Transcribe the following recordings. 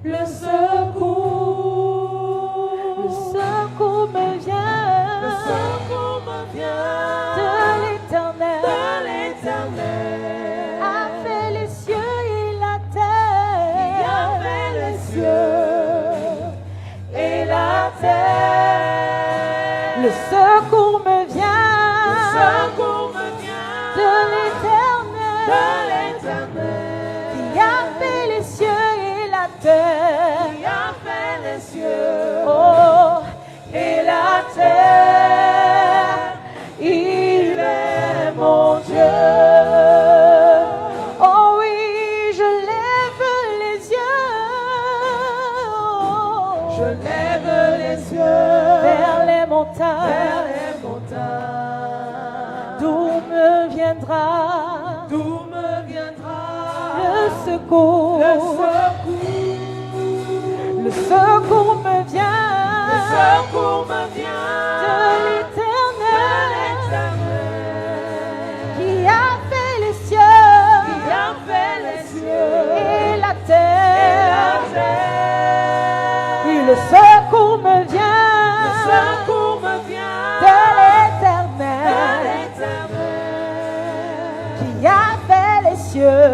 le secours me vient, de l'Éternel, a fait les cieux et la terre, et la terre. Le secours me vient, de l'Éternel, qui a fait les cieux et la terre, oh, et la terre. Il est mon Dieu. Oh oui, je lève les yeux, vers les montagnes, d'où me viendra le secours. Le secours me vient, de l'Éternel, qui a fait les cieux, et la terre. Oui, le secours me vient, de l'Éternel, qui a fait les cieux,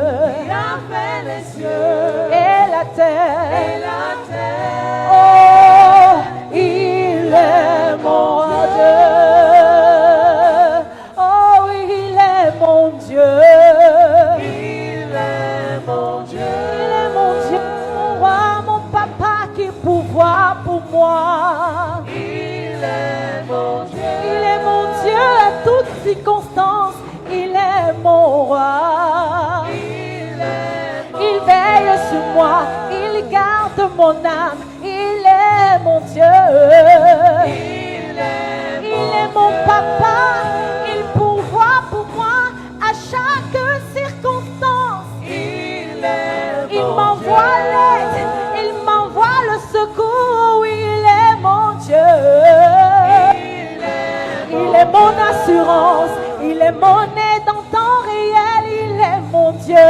et la terre. Oh, il est mon Dieu. Oh, il est mon Dieu. Il est mon Dieu, mon roi, mon papa qui pourvoit pour moi. Il est mon Dieu à toutes circonstances. Il est mon roi. Il veille sur moi, il garde mon âme. Il est mon Dieu. Il est mon papa. Il pourvoit pour moi à chaque circonstance. Il m'envoie l'aide, il m'envoie le secours. Oui, il est mon Dieu. Il est mon assurance, il est mon aide en temps réel. Il est mon Dieu.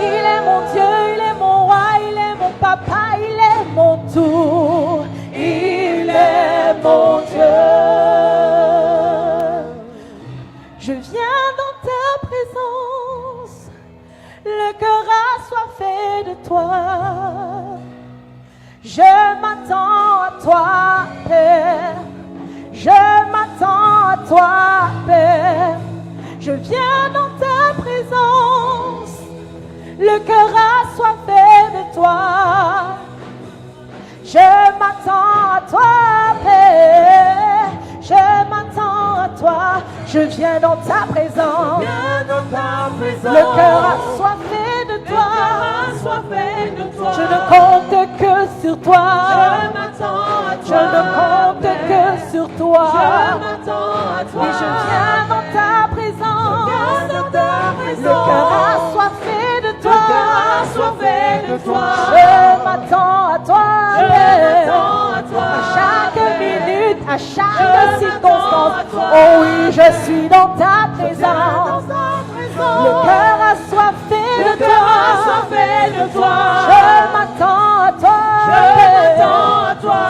Il est mon Dieu, il est mon roi, il est mon papa, il est mon tout. Il est mon Dieu. Je viens dans ta présence, le cœur assoiffé de toi. Je m'attends à toi, Père. Je m'attends à toi, Père. Je viens dans ta présence, le cœur assoiffé de toi. Je m'attends à toi, Père. Je m'attends à toi. Je viens dans ta présence, le cœur assoiffé de toi. Je ne compte que sur toi. Je ne compte que sur toi. Et je viens dans ta présence, le cœur assoiffé de toi. Je m'attends à toi, Père. À chaque minute, à chaque circonstance. Oh oui, je suis dans ta présence, le cœur assoiffé de toi. Je m'attends à toi, je m'attends à toi.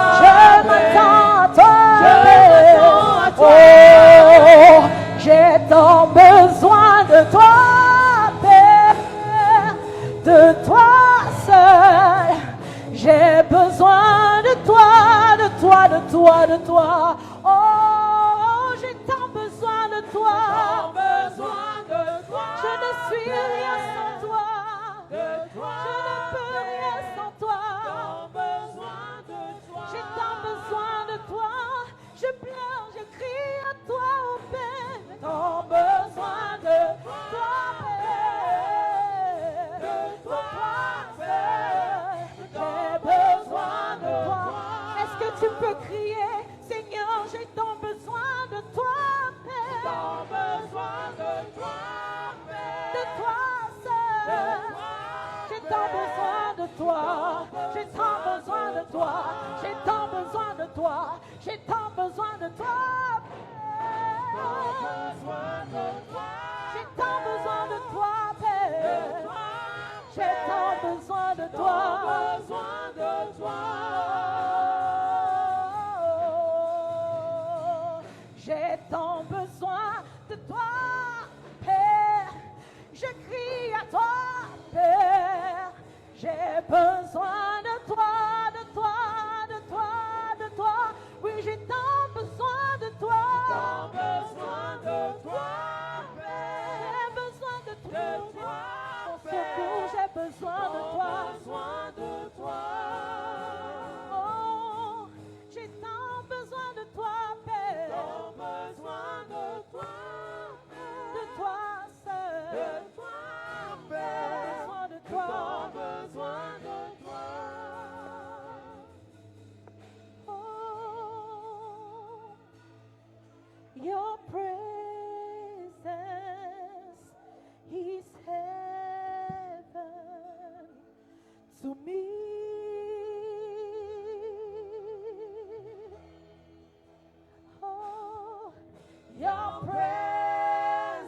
Oh, j'ai tant besoin de toi, Père, de toi seul. J'ai besoin de toi, de toi, de toi, de toi. Oh, j'ai tant besoin de toi. Je ne suis rien sans toi. Je ne peux rien sans toi. J'ai tant besoin de toi. Je pleure, je crie à toi, oh Père. J'ai tant besoin de toi, Père. De toi, Père. J'ai besoin de toi. Est-ce que tu peux crier, Seigneur, j'ai tant besoin de toi, Père. De toi seul. J'ai tant besoin de toi. J'ai tant besoin de toi. J'ai tant besoin de toi. J'ai tant besoin de toi. J'ai tant besoin de toi, Père. J'ai tant toi. Besoin de toi. J'ai tant besoin de toi, Père. Je crie à toi, Père. J'ai besoin de toi, de toi, de toi, de toi. Oui, j'ai tant besoin de toi. Tant besoin de toi, Père. J'ai besoin de toi. De toi, Mon Père. secours, j'ai besoin de toi. Besoin de toi. Oh, j'ai tant besoin de toi, Père. Tant besoin de toi, Père. De toi seul. De toi, J'ai Père. besoin de Tant toi. besoin de toi. Oh, your presence is heaven to me. Oh, your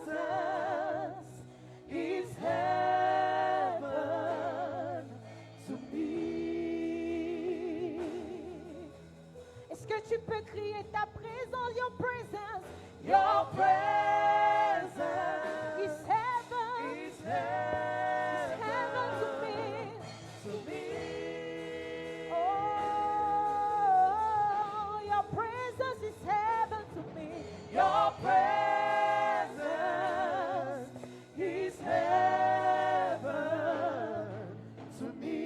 presence is heaven to me. Est-ce que tu peux crier ta présence, your presence? Your presence is heaven. is Heaven to me. to me. Oh, your presence is heaven to me. Your presence is heaven to me.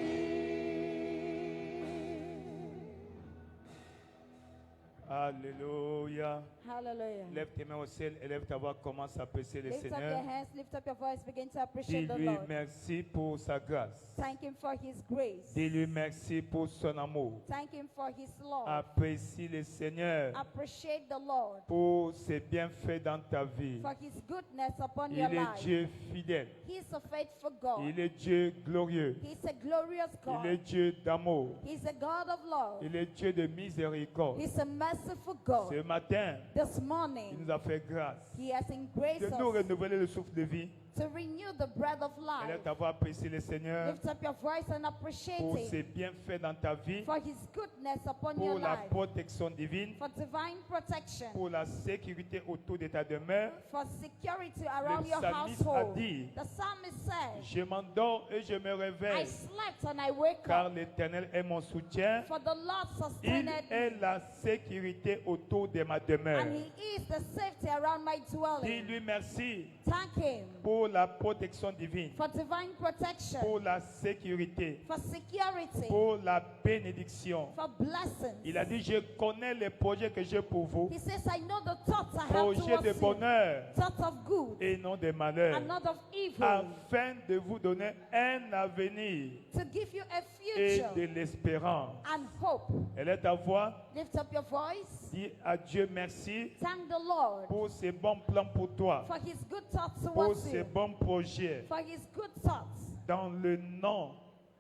Alléluia. Hallelujah. Lève tes mains au ciel et lève ta voix, commence à apprécier le Lift up your Seigneur. hands, lift up your voice, begin to appreciate the Dis-lui Lord. merci pour sa grâce. Thank Him for His grace. Dis-lui merci pour son amour. Thank Him for His love. Apprécie le Seigneur Appreciate the Lord pour ses bienfaits dans ta vie. for His goodness upon Il your est life. Dieu fidèle. He is a faithful God. Il est Dieu glorieux. He is a glorious Il est God. Dieu d'amour. He is a God of love. Il est Dieu de miséricorde. He is a merciful God. Ce matin, This il morning, nous a fait grâce He has embraced de nous us renouveler le souffle de vie. to renew the breath of Et life. lève ta voix, apprécie le Seigneur Lift up your voice and appreciate pour Him ses bienfaits dans ta vie, for His goodness upon pour your la life, protection divine, for divine protection, pour la sécurité autour de ta demeure. for security around Le your psalmiste a household. dit, The psalmist said, Je m'endors et je me I réveille, slept and I wake car up, l'Éternel est mon soutien. for the Lord Il sustained est me, la sécurité autour de ma demeure. and He is the safety around my dwelling. Dis-lui merci Thank Him pour la protection divine, for divine protection, pour la sécurité, for security, pour la bénédiction. for blessings. Il a dit, je connais les projets que j'ai pour vous, He says, I know the thoughts I have projets de towards you, bonheur thoughts of good et non de malheur, and not of evil, afin de vous donner un avenir to give you a et future de l'espérance. and hope. Elle est ta voix. Lift up your voice. Dis à Dieu merci Thank the Lord pour ses bons plans pour toi, for His good thoughts pour towards ses you, bons projets. for His good thoughts. Dans le nom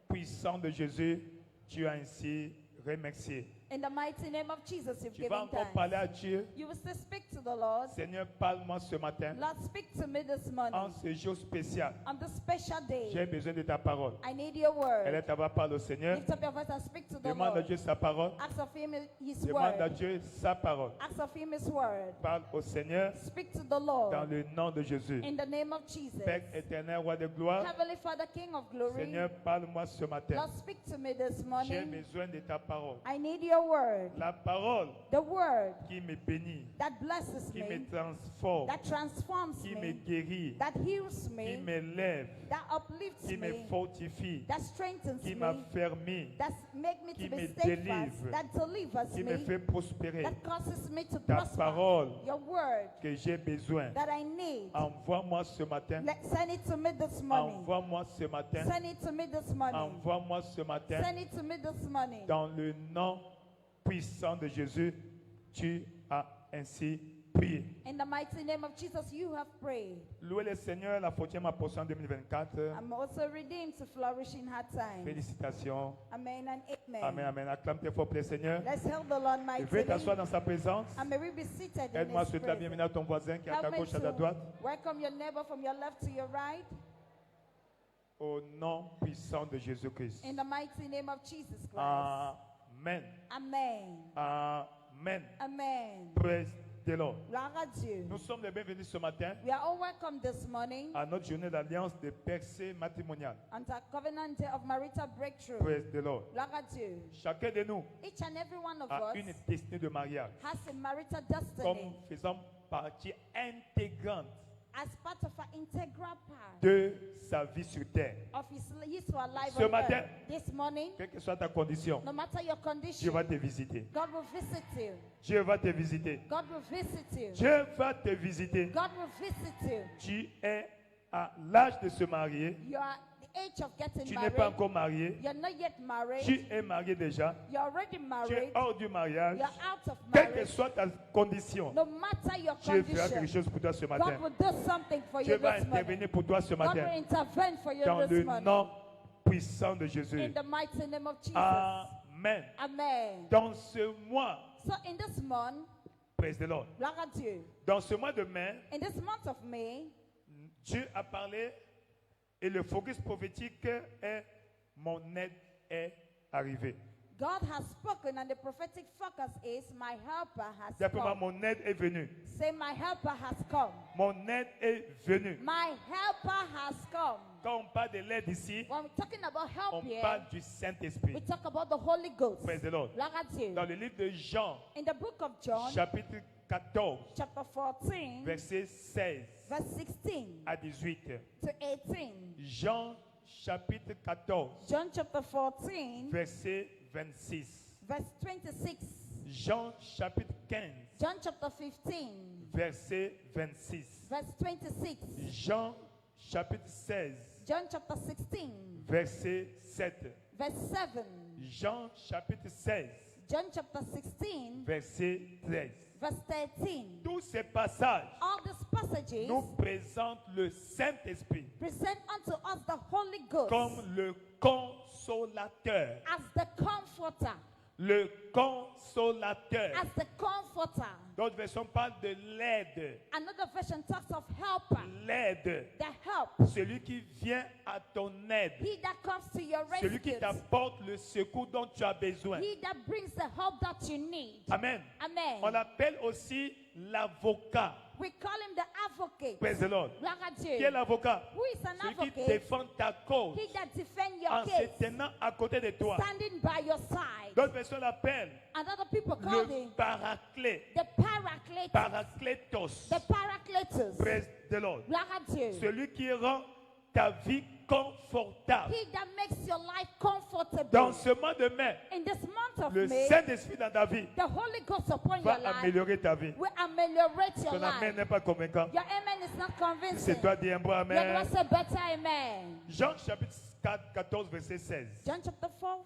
puissant de Jésus, tu as ainsi remercié. In the mighty name of Jesus, you've Tu vas given encore parler thanks. à Dieu. You will still speak to the Lord. Seigneur, parle-moi ce matin. Lord, speak to me this En morning ce jour spécial, on this special j'ai day. besoin de ta parole. I need your Elle est word. ta voix, parle au Seigneur. Lift up your voice and speak to the Demande à Lord. Dieu sa parole. Ask of Him His Demande à word. Dieu sa parole. Ask of Him His word. Parle au Seigneur Speak to the dans Lord le nom de Jésus. in the name of Jesus. Père éternel, roi de gloire, Heavenly Father, King of glory, Seigneur, parle-moi ce matin. Lord, speak to me this J'ai morning. besoin de ta parole. I need your word. La parole The word qui me bénit, that blesses qui me me, transforme, that transforms qui me me, guérit, that heals qui me, m'élève, that uplifts qui me me, fortifie, that strengthens qui me, m'affermit, that make me qui to be me steadfast, délivre, that delivers qui me me, fait prospérer. that causes me to Ta prosper. parole Your word que j'ai besoin, that I need. envoie-moi ce matin. Send it to me this morning. Envoie-moi ce matin. Send it to me this morning. Envoie-moi ce matin. Send it to me this morning. Dans le nom puissant de Jésus, tu as ainsi prié. In the mighty name of Jesus, you have prayed. Louez le Seigneur, la 40e portion 2024. I'm also redeemed to flourish in hard times. Félicitations. Amen and amen. Amen, amen. Acclame tes forts pour le Seigneur. Let's hail the Lord Et veuille t'asseoir mightily. dans sa présence. And may we be seated in Aide-moi à His souhaiter la bienvenue presence. à ton voisin qui est à ta Help me gauche, à ta droite. to welcome your neighbor from your left to your right. Au nom puissant de Jésus-Christ. In the mighty name of Jesus Christ. Amen. Amen. Amen. Amen. Praise the Lord. Gloire à Dieu. Nous sommes les bienvenus ce matin We are all welcome this morning à notre journée d'alliance de percée matrimoniale. on the covenant day of marital breakthrough. Praise the Lord. Gloire à Dieu. Chacun de nous Each and every one of a us une destinée de mariage has a marital comme destiny faisant partie intégrante as part of an integral part de sa vie sur terre. of his or life Ce on matin, earth. This morning, quelle que soit ta condition, no matter your Dieu condition, va te visiter. God will visit you. Dieu va te visiter. God will visit you. Dieu va te visiter. God will visit you. Tu es à l'âge de se marier. You are at the age of getting Tu n'es pas married. encore marié. You're not yet married. Tu es marié déjà. You're already Tu es married. hors du mariage. You're out of Quelle que marriage. soit ta condition, No matter your Dieu fera quelque condition, chose pour toi ce God matin. will do something for Dieu you va this morning. intervenir pour toi ce God will matin. intervene for you Dans this le morning. nom puissant de Jésus. In the mighty name of Jesus. Amen. Amen. Dans ce mois, So in this month, praise the Lord. gloire à Dieu. Dans ce mois de mai, In this month of May, Dieu a parlé et le focus prophétique est mon aide est arrivée. God has spoken and the prophetic focus is my helper has Simplement, come. mon aide est venue. Say my helper has come. Mon aide est venue. My helper has come. Quand on parle de l'aide ici, When we're talking about on help here, parle du Saint-Esprit. we talk about the Holy Ghost. Praise the Lord. Gloire à Dieu. Dans le livre de Jean, In the book of John, chapitre 14, chapter 14, verset 16 verse 16 à 18. to 18. Jean, chapitre 14, John chapter 14, verset 26. verse 26. Jean, chapitre 15, John chapter 15, verset 26. verse 26. Jean, chapitre 16, John chapter 16, verset 7. verse 7. Jean, chapitre 16, John chapter 16, verset 13. verse 13. Tous ces passages All these passages nous présentent le Saint-Esprit present unto us the Holy Ghost comme le consolateur. as the comforter. Le consolateur. As the comforter. D'autres versions parlent de l'aide. Another version talks of helper. L'aide. The help. Celui qui vient à ton aide. He that comes to your Celui qui rescue. t'apporte le secours dont tu as besoin. He that brings the help that you need. Amen. Amen. On l'appelle aussi l'avocat. We call him the advocate. Praise the Lord. Gloire à Qui est Dieu. l'avocat? Who is an Celui qui advocate? défend ta cause He that defends your en se case. tenant à côté de toi. Standing by your side. D'autres personnes l'appellent Another people call le him paraclet. the paracletus. Paracletos. The paracletus. Praise the Lord. Gloire à Dieu. Celui qui rend ta vie confortable. He that makes your life comfortable. Dans ce mois de mai, In this month of le May, Saint-Esprit dans ta vie the Holy Ghost upon va your life améliorer ta vie. will ameliorate your Ton amen life. n'est pas convaincant. Your amen is not Si convincing. c'est toi, dis un bon Your amen. Lord say better amen. Jean chapitre 4, 14, verset 16. John chapter 4,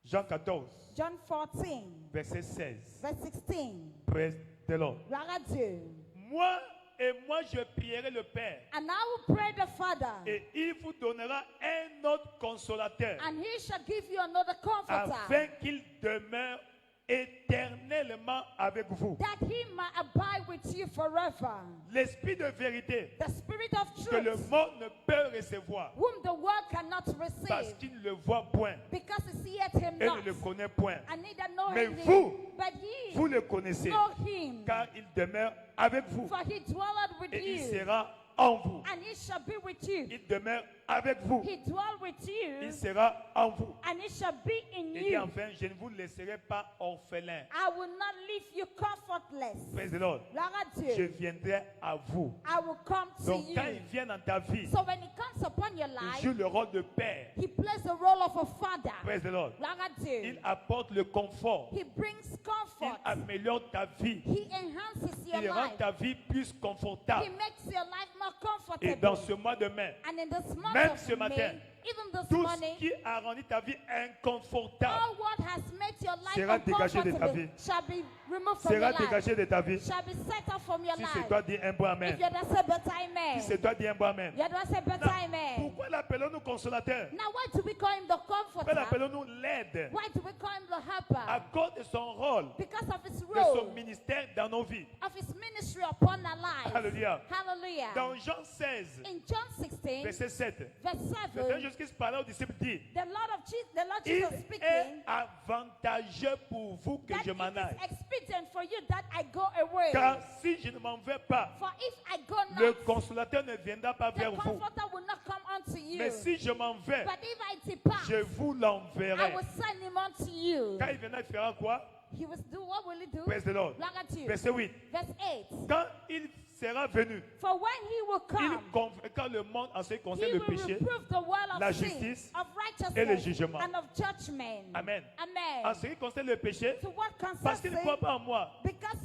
Jean 14, John 14, verset 16. verse 16. Praise the Lord. Gloire à Dieu. Moi je prierai le Père And I will pray the Father, et il vous donnera un autre consolateur and he shall give you another comforter, afin qu'il demeure éternellement avec vous. that he might abide with you forever. L'esprit de vérité The Spirit of que le truth, monde ne peut recevoir whom the world cannot parce receive, qu'il ne le voit point because he seeth him et not, ne le connaît point. and neither know Mais him. vous, But ye Vous le connaissez know him, car il demeure avec vous for he dwelleth with et il you, sera en vous. and he shall be with you. Il demeure avec vous. He dwell with Il you, sera en vous. and he shall be in Il dit you. enfin, je ne vous laisserai pas orphelin. I will not leave you comfortless. Praise the Lord. Gloire à Je Dieu. viendrai à vous. I will come to Donc you. quand il vient dans ta vie, So when he comes upon your il life, joue le rôle de père. he plays the role of a father. Praise the Lord. Gloire à Dieu. Il apporte le confort. He brings Il comfort. améliore ta vie. He enhances your Il rend life. ta vie plus He confortable. makes your life more Et dans comfortable. ce mois de mai, And in this month même of ce matin, May, even this tout morning, ce qui a rendu ta vie inconfortable all what has made your life sera dégagé de ta uncomfortable vie. shall be removed from your sera life. dégagé de ta vie. Shall be set off from your Si c'est life. toi, dis un bon amen. If you're the say better amen. Si c'est toi, dis un bon amen. You're the say better Now, amen. pourquoi l'appelons-nous consolateur. Now, why do we call him the Pourquoi comforter? l'appelons-nous l'aide? Why do we call him the À helper? cause de son rôle, Because of his de son role, ministère dans nos vies. of his ministry upon our lives. Alléluia. Hallelujah. Dans Jean 16, In John 16, verset 7, verse le Seigneur 7, Jésus-Christ parlait aux disciples dit, the Lord il Jesus est speaking, avantageux pour vous que that je m'en it aille. is expedient for you that I go away. Car si je ne m'en vais pas, For if I go le not, consolateur ne viendra pas the vers vous. comforter will not come unto you. Mais si je m'en vais, But if I depart, je vous I l'enverrai. will send him unto you. Quand il viendra, il fera quoi? He will do, what will he do? Praise the Lord. Look at you. Verset 8. Verse 8. Quand il sera venu, For when he will il come, convaincra le monde en ce qui he concerne le will péché, reprove the world la of sin, justice of et le righteousness, jugement. and of judgment. Amen. En Amen. ce qui concerne le péché, To what parce concerns qu'ils ne sin, croient pas en moi, because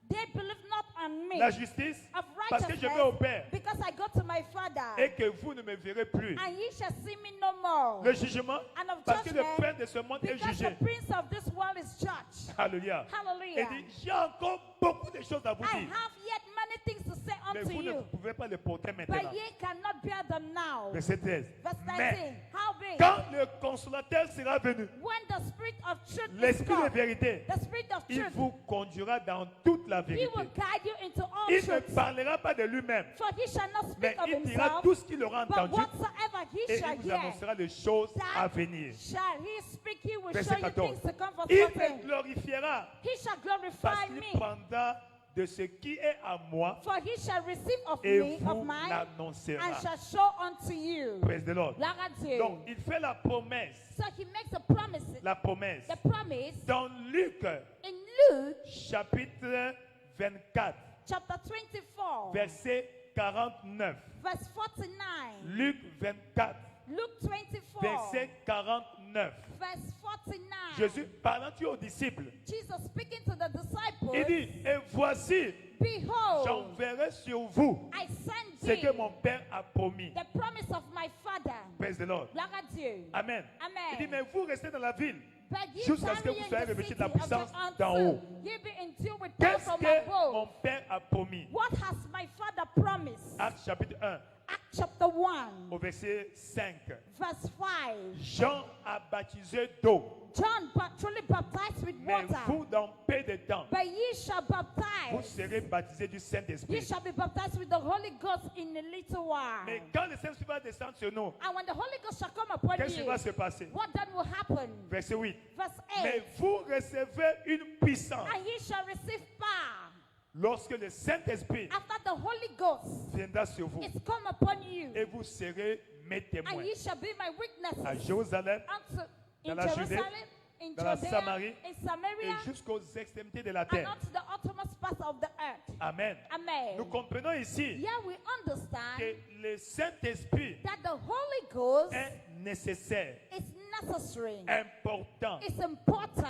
they believe not on me, la justice, of parce que je vais au righteousness, Père because I go to my Father, et que vous ne me verrez plus. and ye shall see me no more. Le jugement, And of parce que le judgment, prince de ce monde est because jugé. the prince of this world is judged. Alléluia. Et Hallelujah. dit, j'ai encore beaucoup de choses à vous I dire, have yet many things to say mais unto vous ne you, pouvez pas les porter maintenant. but ye cannot bear them now. Verset 13. Verse 19. Mais Howbeit, quand le consolateur sera venu, when the spirit of truth is l'esprit de come, vérité, the spirit of il truth, vous conduira dans toute la he will vérité. guide you into all Il ne truth. parlera pas de lui-même, For he shall not mais speak of il dira himself, tout ce qu'il aura but entendu whatsoever he et shall il vous hear, annoncera les choses à that venir. shall he speak. He will Verset show you 14. things to come for Il certain. me glorifiera He shall parce glorify qu'il me, prendra de ce qui est à moi for he shall receive of et me, of vous mine, and l'annoncera. shall show unto you. Praise the Lord. Look at you. Donc, il fait la promesse, So he makes a promise. la promesse. The promise Dans Luc, in Luke chapitre 24, chapter 24, verset 49. verse 49. Luc 24, Luke 24, verset 49. verse 49. Jésus parlant aux disciples, Jesus speaking to the disciples. il dit, et voici, Behold, j'enverrai sur vous I send ce thee que mon Père a promis. the promise of my Father. Praise the Lord. Look at you. Amen. Amen. Il dit, mais vous restez dans la ville But ye jusqu'à ce que tarry vous in soyez the revêtus city de la of puissance the d'en unto, haut. ye be endued with power Qu'est-ce from que mon above. Père a promis? What has my Father promised? Actes chapitre 1, Acts chapter 1, au verset 5. verse 5. Jean a baptisé d'eau, John truly baptized with mais water, vous, dans peu de temps, but ye shall vous baptize. serez baptisés du Ye Saint-Esprit. shall be baptized with the Holy Ghost in a little while. Mais quand le Saint-Esprit va descendre sur nous, And when the Holy Ghost shall come upon qu'est-ce qui you, va se passer? what then will happen? Verset 8. Verse Mais 8. vous recevez une puissance And ye shall receive power lorsque le Saint-Esprit after the Holy Ghost viendra sur vous is come upon you. et vous serez mes témoins And ye shall be my à witnesses Jérusalem unto in dans la Judée, Jerusalem, in dans la Judea, Samarie in et Samaria, jusqu'aux extrémités de la and terre. unto the uttermost parts of the earth. Amen. Amen. Nous comprenons ici Here we understand que le Saint-Esprit that the Holy Ghost est nécessaire, is necessary, important, is important,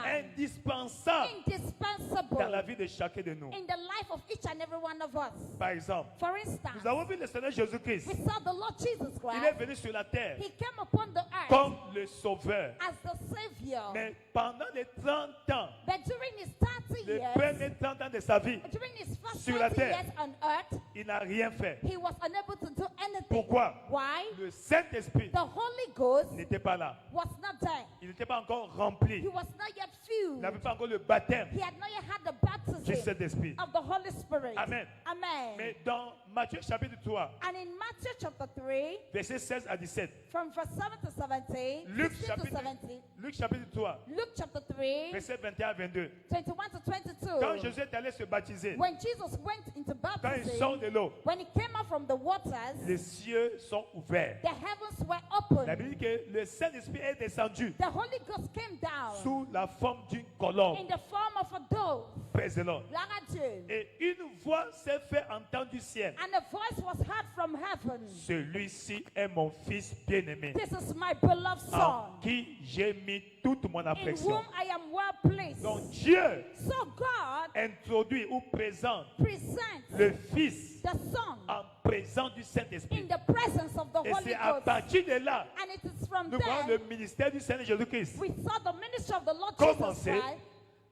indispensable indispensable dans la vie de chacun de nous. in the life of each and every one of us. Par exemple, For instance, nous avons vu le Seigneur Jésus-Christ. we saw the Lord Jesus Il est Christ. venu sur la terre He came upon the earth comme le Sauveur. as the Savior. Mais pendant les 30 ans, But during his 30 les years, premiers 30 ans de sa vie, during his first sur la 30 terre. years on earth, il n'a rien fait. he was unable to do anything. Pourquoi? Why? Le Saint-Esprit The Holy Ghost n'était pas là. was not there. Il n'était pas encore rempli. He was not yet Il filled. n'avait pas encore le baptême He had not yet had the du baptism Saint-Esprit. of the Holy Spirit. Amen. Amen. Mais dans Matthieu chapitre 3, And in Matthew chapter 3, versets 16 à 17, from verse 7 to 17, Luc 16 to chapitre, 17, Luc chapitre 3, Luke chapter 3, versets 21 à 22. 21 to 22. Quand Jésus est allé se baptiser, When Jesus went into quand il sort baptism, de l'eau, when he came out from the waters, les cieux sont ouverts. the heavens were La opened. Bible dit que le Saint-Esprit est descendu The Holy Ghost came down sous la forme d'une colombe. in the form of a dove. Praise the Lord. Look at you. Et une voix s'est fait entendre du ciel. And a voice was heard from heaven. Celui-ci est mon fils bien-aimé, This is my beloved en son, qui j'ai mis toute mon in affection. whom I am well pleased. Donc Dieu So God introduit ou présente presents le Fils the Son en présence du Saint-Esprit. in the presence of the Et Holy c'est à Ghost. partir de là, And it is from nous voyons there le ministère du Seigneur Jésus-Christ we saw the ministry of the Lord Jesus commencer Christ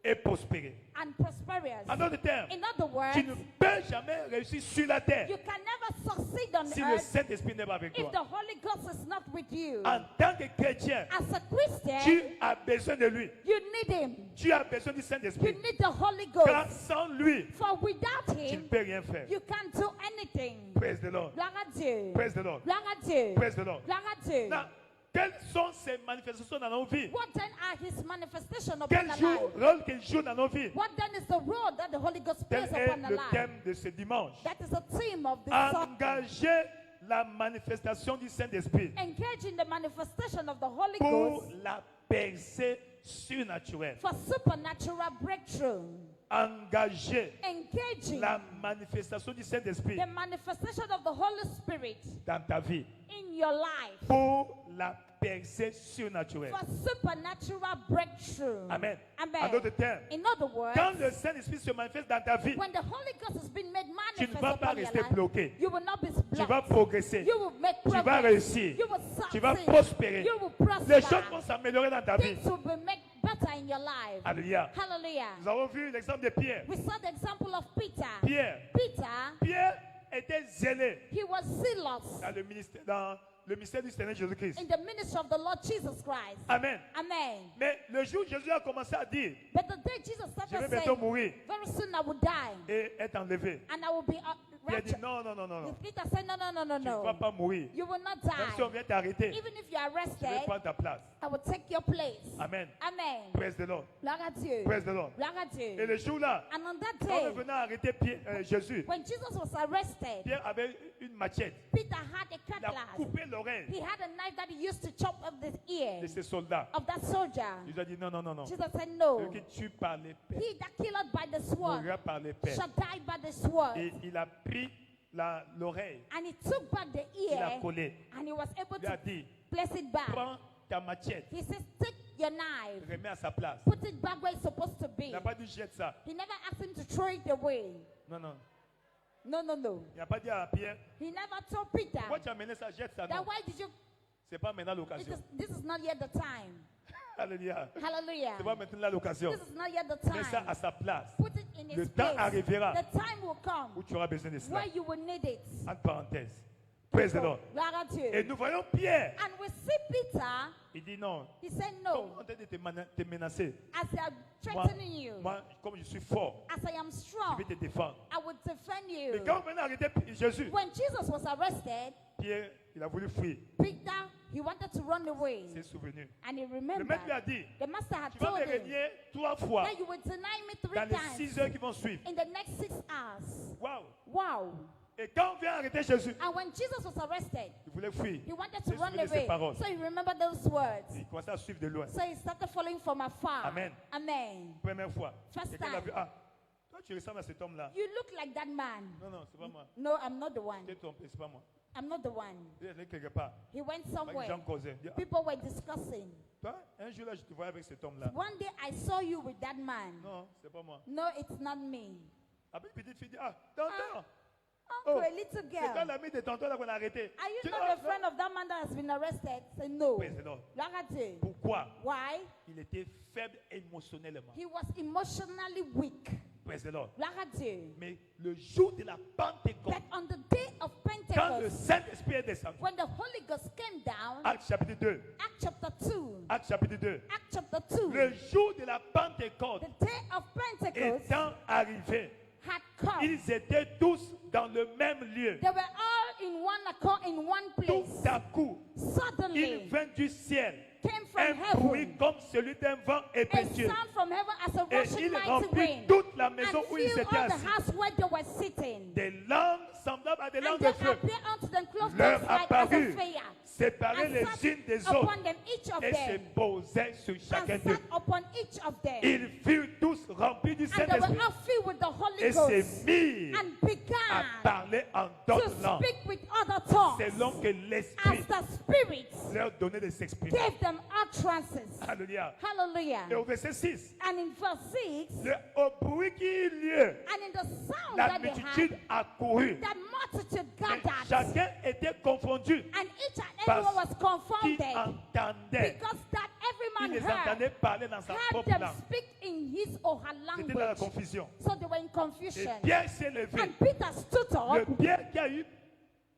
et prospérer. and prosperous. En d'autres termes, In other words, tu ne peux jamais réussir sur la terre you can never succeed on si le earth Saint-Esprit n'est pas avec if toi. the Holy Ghost is not with you. En tant que chrétien, As a Christian, tu as besoin de lui. you need Him. Tu as besoin du You Saint-Esprit. need the Holy Car Ghost. sans lui, For without tu ne Him, peux rien faire. you can't do anything. Praise the Lord. Gloire à Dieu. Praise the Lord. Gloire à Dieu. Praise the Lord. Gloire à Dieu. Now, quelles sont ces manifestations dans nos vies? What then are His manifestations upon Quel our life? rôle qu'il joue dans nos vies? What then is the role that the Holy Ghost Tel plays est upon our le life? thème de ce dimanche. That is the theme of this song. Engager la manifestation du Saint-Esprit Engage in the manifestation of the Holy pour Ghost la percée surnaturelle. for supernatural breakthrough. Engager Engaging la manifestation du Saint-Esprit the manifestation of the Holy Spirit dans ta vie in your life pour la percée surnaturelle. for supernatural breakthrough. Amen. En Amen. d'autres termes, In other words, quand le Saint-Esprit se manifeste dans ta vie, when the Holy Ghost has been made tu ne manifest vas pas upon your rester life, bloqué. you will not be Tu vas blocked. progresser. You will make Tu vas progress. réussir. You will Tu vas succeed. prospérer. You will Les choses prosper. vont s'améliorer dans ta vie. Things will be made better in your life. Alléluia. Hallelujah. Nous avons vu l'exemple de Pierre. We saw the example of Peter. Pierre. Pierre était zélé He was zealous dans le ministère du Seigneur Jésus-Christ. in the ministry of the Lord Jesus Christ. Amen. Amen. Mais le jour où Jésus a commencé à dire, But the day Jesus je vais started bientôt saying, mourir very soon I will die et être enlevé, and I will be il a dit raptured. non, non, non, non, non. Peter said, no, no, no, no, Tu ne vas no. pas mourir. You will not Même si on die. vient t'arrêter, Even if you are je vais arrested, prendre ta place. I will take your place. Amen. Amen. Praise the Lord. Gloire à Dieu. Praise the Lord. Gloire à Et Dieu. le jour-là, And on that quand on day, venait arrêter Jésus, when Jesus was arrested, Pierre avait une machette. Peter had a Il a cutlass. coupé l'oreille He had a knife that he used to chop off the ear de ses soldats. of that soldier. Il lui a dit non, non, non, non. Jesus said, no. Celui qui tue par l'épée He that killed by the sword mourra par l'épée. shall die by the sword. Et il a pris l'oreille, And he took back the il a ear collé. and he was able Il a to dit, place it back. prends ta machette, He says, take your knife, remets à sa place. put it back where it's supposed to Il be. n'a pas dit jette ça. He never asked him to throw it away. Non, non. No, no, no. Il n'a pas dit à Pierre, He never told Peter pourquoi tu as mené ça, jette ça. that Non, why did you, c'est pas maintenant l'occasion. this is not yet the time. Alléluia. Hallelujah. C'est pas maintenant l'occasion. This is not yet the Mets ça à time. sa place. Put it in Le its temps place. arrivera The time will où come tu auras besoin de cela. where you will need it. Entre parenthèses. Praise the Lord. Gloire à Dieu. Et nous voyons Pierre. And we see Peter, Il dit non. he said Comme no, on t'a dit de te menacer. as they are Moi, threatening you, moi, comme je suis fort, as I am je strong, vais te défendre. I will defend Mais you. quand on venait arrêter Jésus, When Jesus was arrested, Pierre, il a voulu fuir. Peter, he wanted to run away. C'est souvenu. And he Le remembered. maître lui a dit, The master had tu vas told me him régner 3 fois that you will deny me 3 dans les times 6 heures qui vont suivre. in the next 6 hours. Waouh. Wow. Et quand on vient arrêter Jésus, And when Jesus was arrested, il voulait fuir. he wanted Il to se run souvenait de ses away. paroles. So he remembered those words. Il commençait à suivre de loin. So he started following from afar. Amen. Amen. Première fois. First Et quand il a time. vu, ah, toi tu ressembles à cet homme-là. You look like that man. Non, non, c'est pas moi. No, I'm not the one. Tu t'es trompé, c'est pas moi. I'm not the one. Il est allé quelque part. He went Avec les somewhere. gens causaient. Il dit, ah, People were discussing. toi, un jour là, je te voyais avec cet homme-là. One day I saw you with that man. Non, c'est pas moi. No, it's not me. Après, une petite fille dit, ah, tonton. Uncle, a little C'est toi girl. l'ami de tonton là qu'on a arrêté. Are you Tu dis, not ah, a friend of that man that has been arrested? Say no. Praise the Lord. Look at it. Pourquoi? Why? Il était faible émotionnellement. He was emotionally weak. Praise the Lord. Look at it. Mais le jour de la Pentecôte, That on the day of quand le Pentecost, Saint-Esprit est descendu, when the Holy Ghost came down, Acte chapitre 2, Acts chapter 2, Acte chapitre 2, Acts chapter 2, le jour de la Pentecôte the day of Pentecost étant arrivé, had come. ils étaient tous dans le même lieu. They were all in one accord, in one Tout place. à coup, il Suddenly, vint du ciel came un from bruit heaven comme celui d'un vent a impétueux. sound from heaven as a Et rushing il mighty remplit wind toute la maison and où ils filled étaient all the assis. house where they were sitting. Des langues semblables à des langues And de there feu appeared unto them cloven leur tongues like as a apparut, fire, séparées and les sat unes des autres, upon them, each of et se them, posaient sur chacun and d'eux. sat upon each of them. Ils furent tous remplis du And they Saint-Esprit were all filled with the Holy et se Ghost mirent and à began parler en to d'autres langues, speak with other tongues selon que as l'Esprit the Spirit leur donnait de s'exprimer. gave them utterances. Alléluia. Hallelujah. Et au verset 6, And in verse 6, au bruit qui eut lieu, and in the sound la that they multitude had, accourut. that multitude Mais gathered, chacun était confondu and each and parce everyone was qu'il confounded, entendait. because that every Il man les heard entendait parler dans sa heard propre them langue. speak in his or her C'était dans la language. confusion. So they were in Et confusion. Pierre s'est levé. And Peter stood Le up. Pierre qui a eu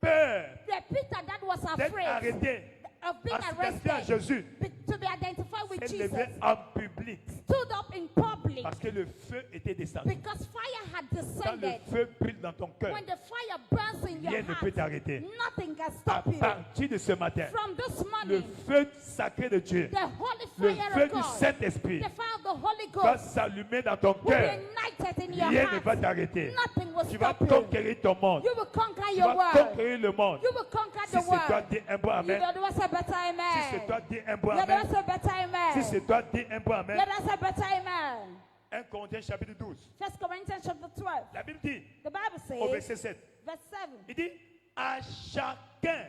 peur The Peter that was d'être afraid arrêté, of being à s'identifier à arrested, Jésus, to be identified with s'est Jesus, levé en public. stood up in public Parce que le feu était descendu. because fire had Quand le descended. feu brûle dans ton cœur, When the fire burns in your rien ne peut heart, t'arrêter. nothing can À stop you. partir de ce matin, From this le morning, feu sacré de Dieu, the holy le fire feu of du God, Saint-Esprit the fire of the Holy va Ghost s'allumer dans ton will be cœur. ignited in your Rien ne va heart. t'arrêter. Nothing will Tu vas stop you. conquérir ton monde. You will conquer Tu your vas world. conquérir le monde. You will conquer Si the c'est toi, world. dis un bon You amen. don't want to say better Si c'est toi, amen. dis un bon You don't amen. want to say better Si amen. c'est toi, dis un bon You amen. don't say better amen. 1 Corinthiens chapitre 12. 1 Corinthians chapter 12. La Bible dit, The Bible au says, verset 7, verse 7, il dit, à chacun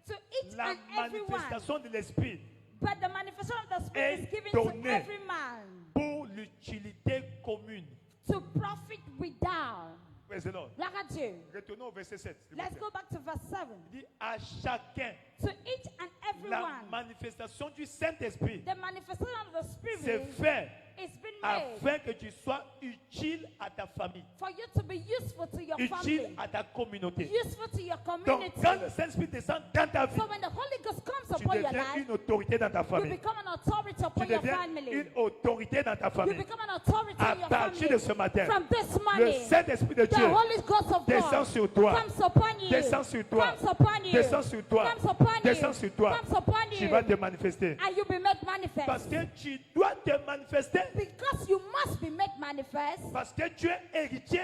to each la and everyone, manifestation de l'Esprit but the manifestation of the Spirit est is given to donnée every man pour l'utilité commune. to profit without. Praise the Lord. Look at you. Retournons au verset 7. s'il vous Let's plaît. go back to verse 7. Il dit, à chacun To each and la everyone, manifestation du Saint-Esprit the manifestation of the c'est Spirit fait is been made afin que tu sois utile à ta famille, for you to be useful to your utile family, à ta communauté. useful to your Donc, community. quand le Saint-Esprit descend dans ta vie, So when the Holy Ghost comes tu upon your deviens life, une autorité dans ta you famille. become an authority Tu upon your deviens family. une autorité dans ta You famille. become an authority À in your partir de family. ce matin, From this le morning, Saint-Esprit de the Dieu Holy Ghost of descend God sur toi, comes upon you, descend sur toi, comes upon you, descend sur toi, comes upon you, descend sur toi. comes upon Tu you, vas te manifester. and you be made manifest. Parce que tu dois te manifester. Because you must be made manifest. Parce que tu es héritier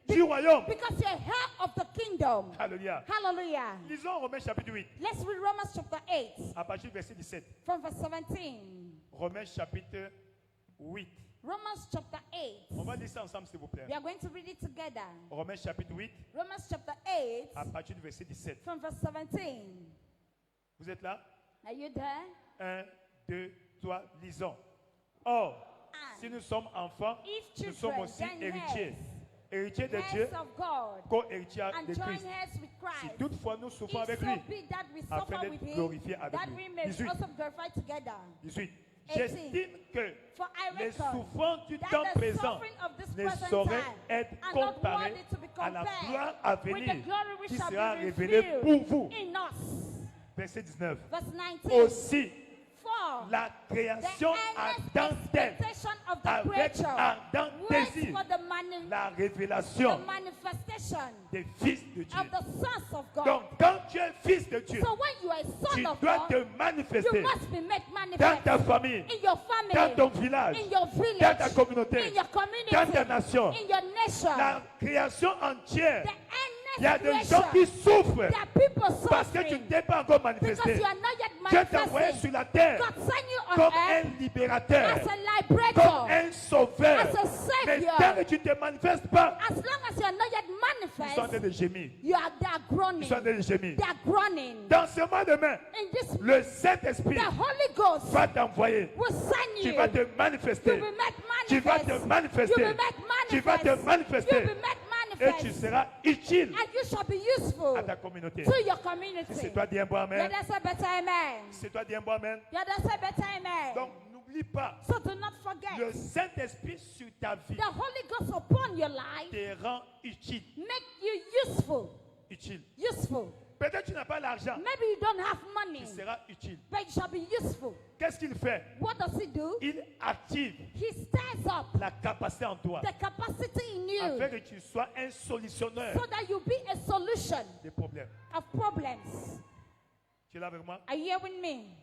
du royaume. Because you're heir of the kingdom. Alléluia. Hallelujah. Lisons Romains chapitre 8, Let's read Romans chapter 8 à partir du verset 17. from verse 17. Romains chapitre 8. Romans chapter 8. On va lire ça ensemble, s'il vous plaît. We are going to read it together. Romains chapitre 8, Romans chapter 8 à partir du verset 17. from verse 17. Vous êtes là? Are you there? 1, 2, 3, lisons. Or, And si nous sommes enfants, if nous sommes children, aussi then héritiers. Héritiers de Dieu, heirs of God, co-héritiers and de joint Christ. heirs with Si Christ. toutefois nous souffrons If avec so lui, be that we afin suffer d'être with him, glorifiés avec that lui. we may 18. also be glorified together. 18. 18. J'estime que For I les reckon souffrances du that temps the présent suffering of this ne present sauraient time être are not comparées worthy to be à la compared gloire à with venir the glory which qui shall sera be révélée revealed pour vous. in us. Verset 19. Verse 19. Aussi, For la the création earnest attend-elle expectation of the avec creature ardent waits désir for la the révélation manifestation des fils de Dieu. of the sons of God. Donc, quand tu es fils de Dieu, So when you are a tu son of dois God, te you manifester must be made dans manifest ta famille, in your dans ton family, village, in your dans village, ta communauté, in your dans ta community, nation. in your nation. La création entière, The il y a endless des gens qui creation. souffrent There are people parce que tu ne suffering t'es pas encore because manifesté. you are not yet Dieu t'a envoyé manifesting. sur la terre God sent you on comme earth un libérateur, as a comme liberator. un sauveur. As a savior. Mais tant que tu ne te manifestes pas, As long as you are not yet ils sont en train manifest, de gémir. they are groaning. Ils sont en train de gémir. They are groaning. Dans ce mois de mai, In this, le Saint-Esprit the Holy Ghost va t'envoyer. will send Tu you. vas te You manifester. will make Tu vas te manifest. You manifester. will make Tu vas te manifest. You manifester. will make Et tu manifest. seras utile And you shall be useful à ta communauté. to your Si community. c'est toi, dis un bon amen. Let us say better amen. Si c'est toi, dis un bon amen. Let us say better amen. Donc, n'oublie pas, So do not forget, le Saint-Esprit sur ta vie the Holy Ghost upon your life te rend utile. make you useful. Utile. Useful. Peut-être que tu n'as pas l'argent, Maybe you don't have money, tu seras utile. but you shall be useful. Qu'est-ce qu'il fait? What does he do? Il active He stirs up la capacité en toi the capacity in afin you que tu sois un solutionneur so that you be a solution des problèmes. of problems. Tu es là avec moi? Are you here with me?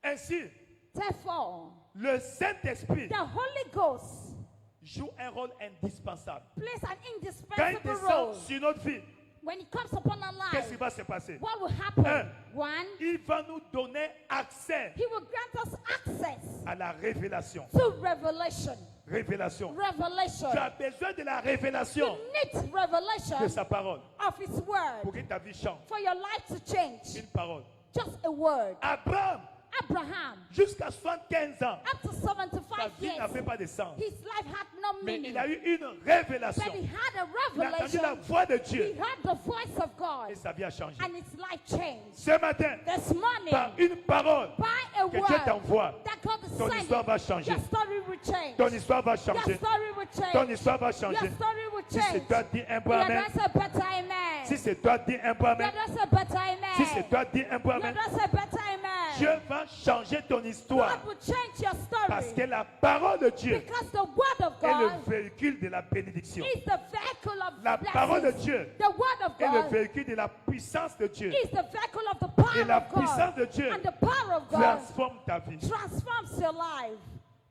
Ainsi, Therefore, le Saint-Esprit the Holy Ghost joue un rôle indispensable. plays an Quand il indispensable descend role. sur notre vie, When it comes upon our qu'est-ce qui life, va se passer? what will happen? One, Il va nous donner accès he will grant us access à la révélation. to revelation. Révélation. Revelation. Tu as besoin de la You révélation need de revelation sa parole of his pour word que ta vie change. for your life to change. Une parole. Just a word. Abraham, Abraham, jusqu'à 75 ans, up to sa 75 vie n'avait years, pas de sens. his life had no Mais meaning. il a eu une But révélation. he had a Il a entendu la revelation. voix de He Dieu heard the voice of God. et sa vie a changé. And his life changed. Ce matin, This morning, par une parole by a que Dieu word t'envoie, that God is Ton Sing histoire it. va changer. Your story will change. Ton histoire va Your changer. story will Ton change. histoire va Your changer. story will Si change. c'est toi, dis un peu Yeah, amen. that's a better amen. Si c'est toi, dis un peu Yeah, amen. that's a better amen. Si c'est toi, dis un peu Yeah, amen. that's a better amen. Dieu va changer ton histoire. God will change your story. Parce que la parole de Dieu Because the word of est le God véhicule de la bénédiction. is the vehicle of La parole de blessings. Dieu The word of est le God véhicule de la puissance de Dieu. is the vehicle of the power Et la of God. puissance de Dieu And the power of God transforme ta vie. transforms your life.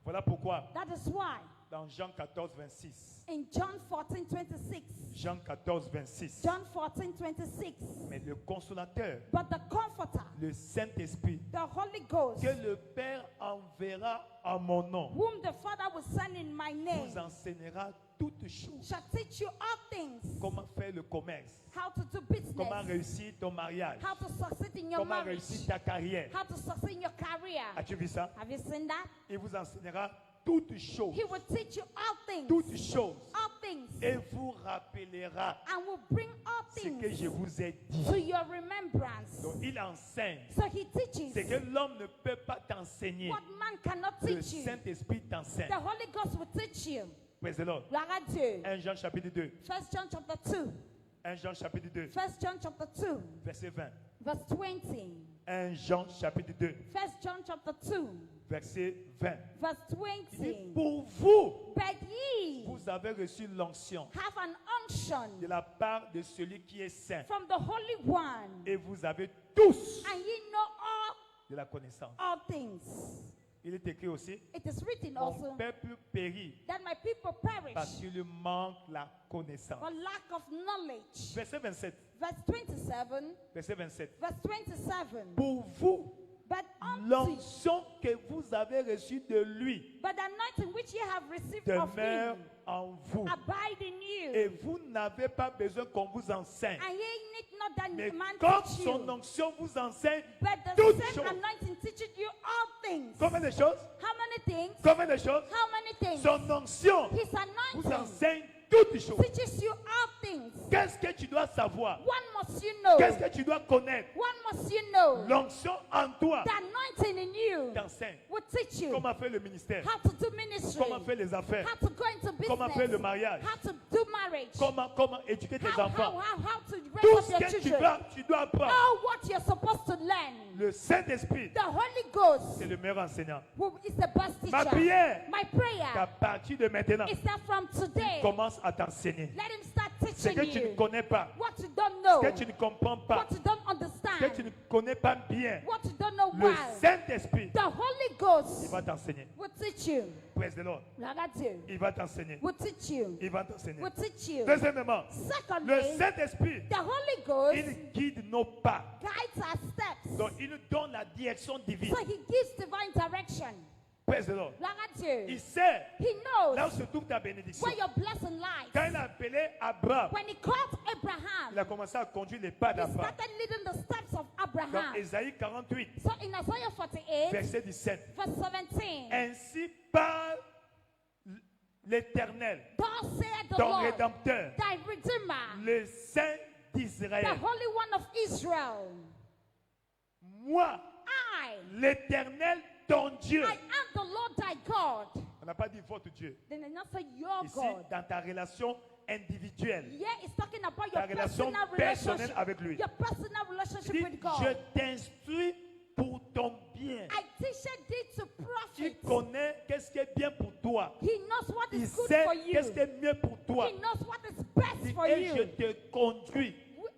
Voilà pourquoi, That is why dans Jean 14, 26, in John 14:26, Jean 14, 26, John 14:26, mais le consolateur, but the Comforter, le Saint-Esprit, the Holy Ghost, que le Père enverra en mon nom, whom the Father will send in my name, vous enseignera toutes choses. shall teach you all things, Comment faire le commerce, how to do business, comment réussir ton mariage, how to succeed in your comment marriage, réussir ta carrière. how to succeed in your career. As-tu vu ça? Have you seen that? Il vous enseignera toutes choses, He will teach you all things, toutes choses, all things, et vous rappellera and will bring all ce que je things vous ai dit. to your remembrance. Donc il enseigne. So he teaches C'est que l'homme ne peut pas t'enseigner. what man cannot Le teach you. Saint-Esprit t'enseigne. The Holy Ghost will teach you. Praise the Lord. Gloire à Dieu. 1 Jean chapitre 2. 1 John chapter 2. 1 Jean chapitre 2. 1 John chapter 2. Verset 20. Verse 20. 1 Jean chapitre 2. 1 John chapter 2. Verset 20. Verse Il dit, 20. pour vous, But ye vous avez reçu l'onction have an unction de la part de celui qui est saint. from the Holy One, Et vous avez tous and ye know de la connaissance. all things. Il est écrit aussi, It is written mon also peuple périt that my people parce perish qu'il manque la connaissance. for lack of knowledge. Verset 27. Verse 27. Verset 27. Verse 27. Pour vous, But unto l'onction que vous avez reçue de lui but the anointing which ye have received of demeure him en vous. abide in Et you. vous n'avez pas besoin qu'on vous enseigne. And ye need not that Mais man comme teach son you. onction vous enseigne But the toutes same choses. anointing teaches you all things. Combien de choses? How many things? Combien de choses? How many things? Son onction His vous anointing enseigne toutes choses. teaches you all things. Qu'est-ce que tu dois savoir? What must you know? Qu'est-ce que tu dois connaître? What must you know? L'onction en toi The anointing in you t'enseigne will teach you comment faire le ministère, how to do ministry, comment faire les affaires, how to go into business, comment faire le mariage, how to do marriage, comment éduquer tes enfants. how to Tout raise ce up your que children. tu dois apprendre. All what you're supposed to learn. Le Saint-Esprit, The Holy Ghost c'est le meilleur enseignant. is the best Ma teacher. prière, My qu'à prayer partir de maintenant, is that from today, commence à t'enseigner. let him start Ce que teaching tu ne you connais pas, what you don't know, ce que tu ne comprends pas, what you don't ce que understand, tu ne connais pas bien, what you don't know le well. Saint-Esprit, The Holy il Ghost va t'enseigner. will teach you. Praise the Lord. Gloire à Dieu. Il va t'enseigner. Will teach you. Il va t'enseigner. Will teach you. Deuxièmement, le Secondly, Saint-Esprit, the Holy Ghost il guide nos pas. guides our steps. Donc, il nous donne la direction divine. So he gives divine direction. Praise the Lord. Gloire à Dieu. Il sait He knows là où se trouve ta bénédiction. where your blessing lies. Quand il a appelé Abraham, When he called il Abraham, a commencé à conduire les pas he d'Abraham. started leading the steps of Dans Abraham. Ésaïe 48, So in Isaiah 48, verset 17. verse 17, Ainsi parle l'Éternel, thus saith the ton Lord, Rédempteur, thy Redeemer, le Saint the d'Israël. Holy One of Israel. Moi, I l'Éternel, ton Dieu. am the Lord thy God. On n'a pas dit votre Dieu. Then they not say your Ici, God. dans ta relation individuelle, Yeah, it's talking about ta your relation personal personnelle relationship. avec lui. Your personal relationship Il with dit, God. je t'instruis pour ton bien. I teach thee to Il profit. connaît qu'est-ce qui est bien pour toi. He knows what Il is good sait for you. qu'est-ce qui est mieux pour toi. He knows what is best for Et je you. te conduis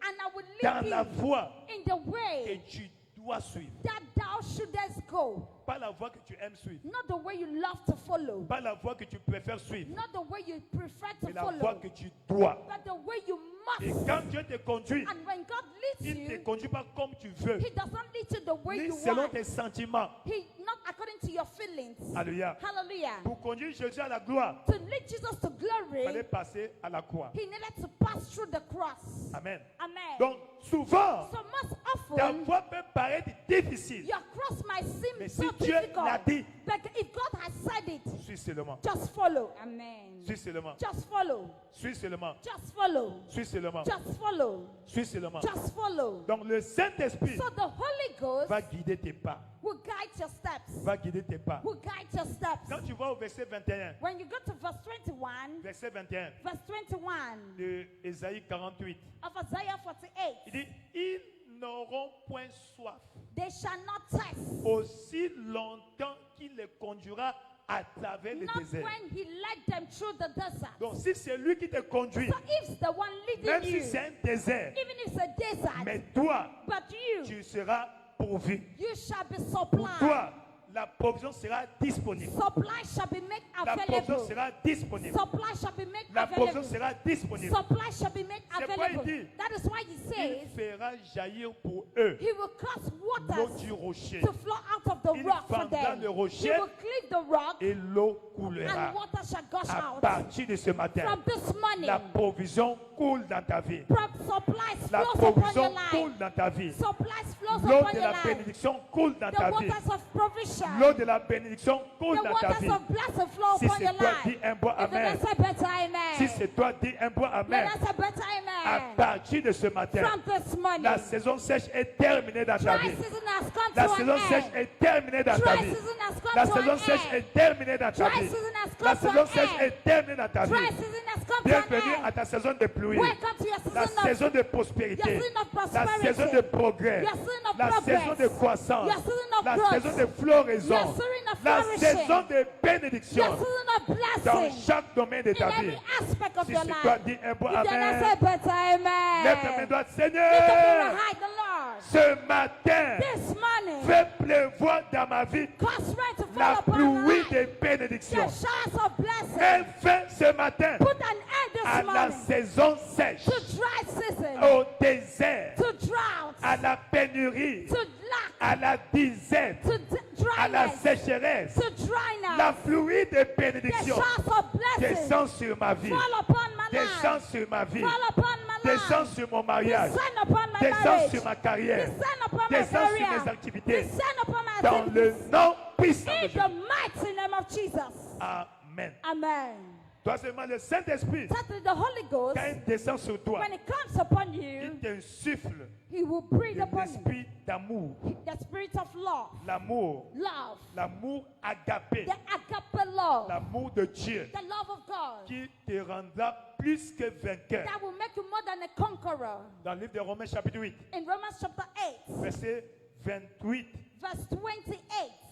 And I will dans lead la you voie in the que way tu dois suivre. that thou shouldest go. Pas la voie que tu aimes suivre. Not the way you love to follow. Pas la voie que tu préfères suivre. Not the way you prefer to Mais la voie follow. que tu dois. But the way you Et must. quand Dieu te conduit, And when God leads il ne te you, conduit pas comme tu veux, He does not lead you the way ni you selon want. tes sentiments. He not according to your feelings. Alléluia. Hallelujah. Pour conduire Jésus à la gloire, To lead Jesus to il fallait glory, passer à la croix. He needed to pass through the cross. Amen. Amen. Donc, souvent, So most ta often, voie peut paraître difficile. your cross might seem Mais so si Dieu l'a difficult. dit, But if God has said it, suis seulement. just follow. Amen. Suis seulement. Just follow. Suis seulement. Just follow. Suis seulement. Just follow. Suis seulement. Just follow. Donc, le Saint-Esprit So the Holy Ghost va guider tes pas. will guide your steps. Va guider guider tes pas. who guides your steps. Quand tu vas au verset 21, When you go to verse 21, verset 21 verse 21 de Ésaïe 48, of Isaiah 48, il dit, ils n'auront point soif they shall not thirst, aussi longtemps qu'il les conduira à travers le not désert. when he led them through the desert. Donc si c'est lui qui te conduit, So if it's the one même leading si you, c'est un désert, even if it's a desert, mais toi, but tu seras pourvu. you shall be Pour supplied. toi, la provision sera disponible. Supply shall be made La provision available. sera disponible. Supply shall be made La provision available. sera disponible. Supply shall be made C'est pourquoi il available. dit, That is why he Il says fera jaillir pour eux he will cause l'eau waters du rocher to flow out of the Il rock for fendra them. le rocher He will cleave the rock et l'eau coulera. and water shall gush À out. partir de ce matin, From this morning, la provision coule dans ta vie. supplies La flows upon your provision life. coule dans ta vie. Supplies flows L'eau upon de your la life. bénédiction coule dans The ta vie. waters of provision. L'eau de la bénédiction coule The dans ta waters vie. of blessing flow Si upon c'est your toi, life. dis un bon If it amen. is a better amen. Si c'est toi, dis un bon Let amen. us a better À amen. partir de ce matin, From this morning, la saison sèche est terminée dans ta dry vie. season has come La to an saison sèche end. est terminée dans ta Dry vie. season has come La to saison an sèche end. est terminée dans ta Dry vie. season has La come to saison an sèche end. est terminée dans ta vie. Dry season has come to Bienvenue an à end. ta saison de pluie. Welcome to your La season saison of de prospérité. your season of La prosperity. saison de progrès. Your season of La progress. saison de croissance. Your season of La growth. saison de floraison. Your season of La flourishing. saison de your bénédiction season of dans blessing chaque domaine de in ta vie. every aspect of Si your c'est life. toi, dis un bon If then I amen. say better amen. Lève ta main droite, Lift up your Seigneur. high, the Lord. Ce matin, This morning, fais pleuvoir dans ma vie cause rain to fall la upon my pluie life. des The bénédictions. showers of blessing. Mets fin ce matin Put an end à this la morning saison sèche, to dry season, au désert, to drought, à la pénurie, to lack, à la disette, to à la dryness, sécheresse. to dryness. La pluie des The bénédictions showers of blessing descend sur ma vie, fall upon my descend life. sur ma vie, Fall upon my descend life. sur mon mariage, Descend upon my descend marriage. sur ma carrière, Descend upon my descend sur career. mes activités. Descend upon my Dans le activities. nom puissant de In Jésus. the mighty name of Jesus. Amen. Amen. Toi seulement le Saint-Esprit, Certainly the Holy Ghost, quand il descend sur toi, when it comes upon il you, t'insuffle He will breathe de upon you. l'esprit d'amour, The spirit of love, l'amour, love, l'amour agapé, the agape love, l'amour de Dieu the love of God qui te rendra plus que vainqueur. that will make you more than a conqueror. Dans le livre de Romains chapitre 8, In Romans chapter 8, verset 28, verse 28,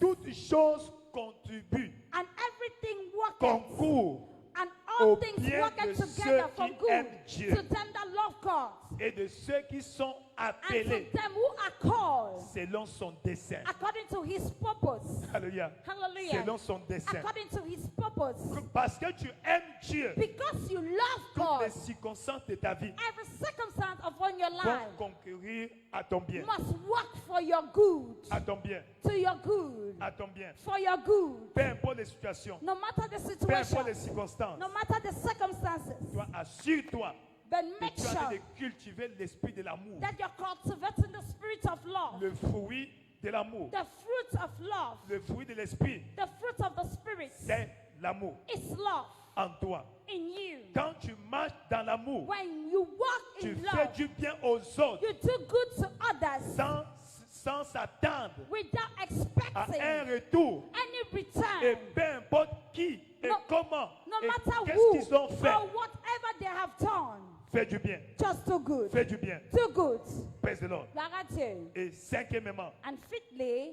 toutes choses contribuent, and everything worketh, concourent and au all things bien work de together ceux for qui good aiment Dieu. to them that love God et de ceux qui sont and appelés to them who are called selon son dessein. according to His purpose. Alléluia. Hallelujah. Selon son dessein. According to His purpose. Parce que tu aimes Dieu, Because you love toutes les God, circonstances de ta vie every circumstance upon your vont life concourir à ton bien. must work for your good, À ton bien. to your good, À ton bien. for your good. Peu importe les situations, No matter the peu importe situation, les circonstances, no matter the circumstances, toi, assure-toi but que make tu es en train sure de cultiver l'esprit de l'amour, that you're cultivating the spirit of love, le fruit de l'amour, the fruit of love, le fruit de l'esprit, the fruit of the spirit c'est l'amour is love en toi. in you. Quand tu marches dans l'amour, When you walk tu in fais love, du bien aux autres you do good to others sans s'attendre without à expecting un retour. any Et return. peu importe qui et No- comment No et matter qu'est-ce who qu'ils ont fait, or whatever they have done, fais du bien. just do good. Fais du bien. Do good. Praise the Lord. Gloire à Dieu. Et cinquièmement, And fifthly,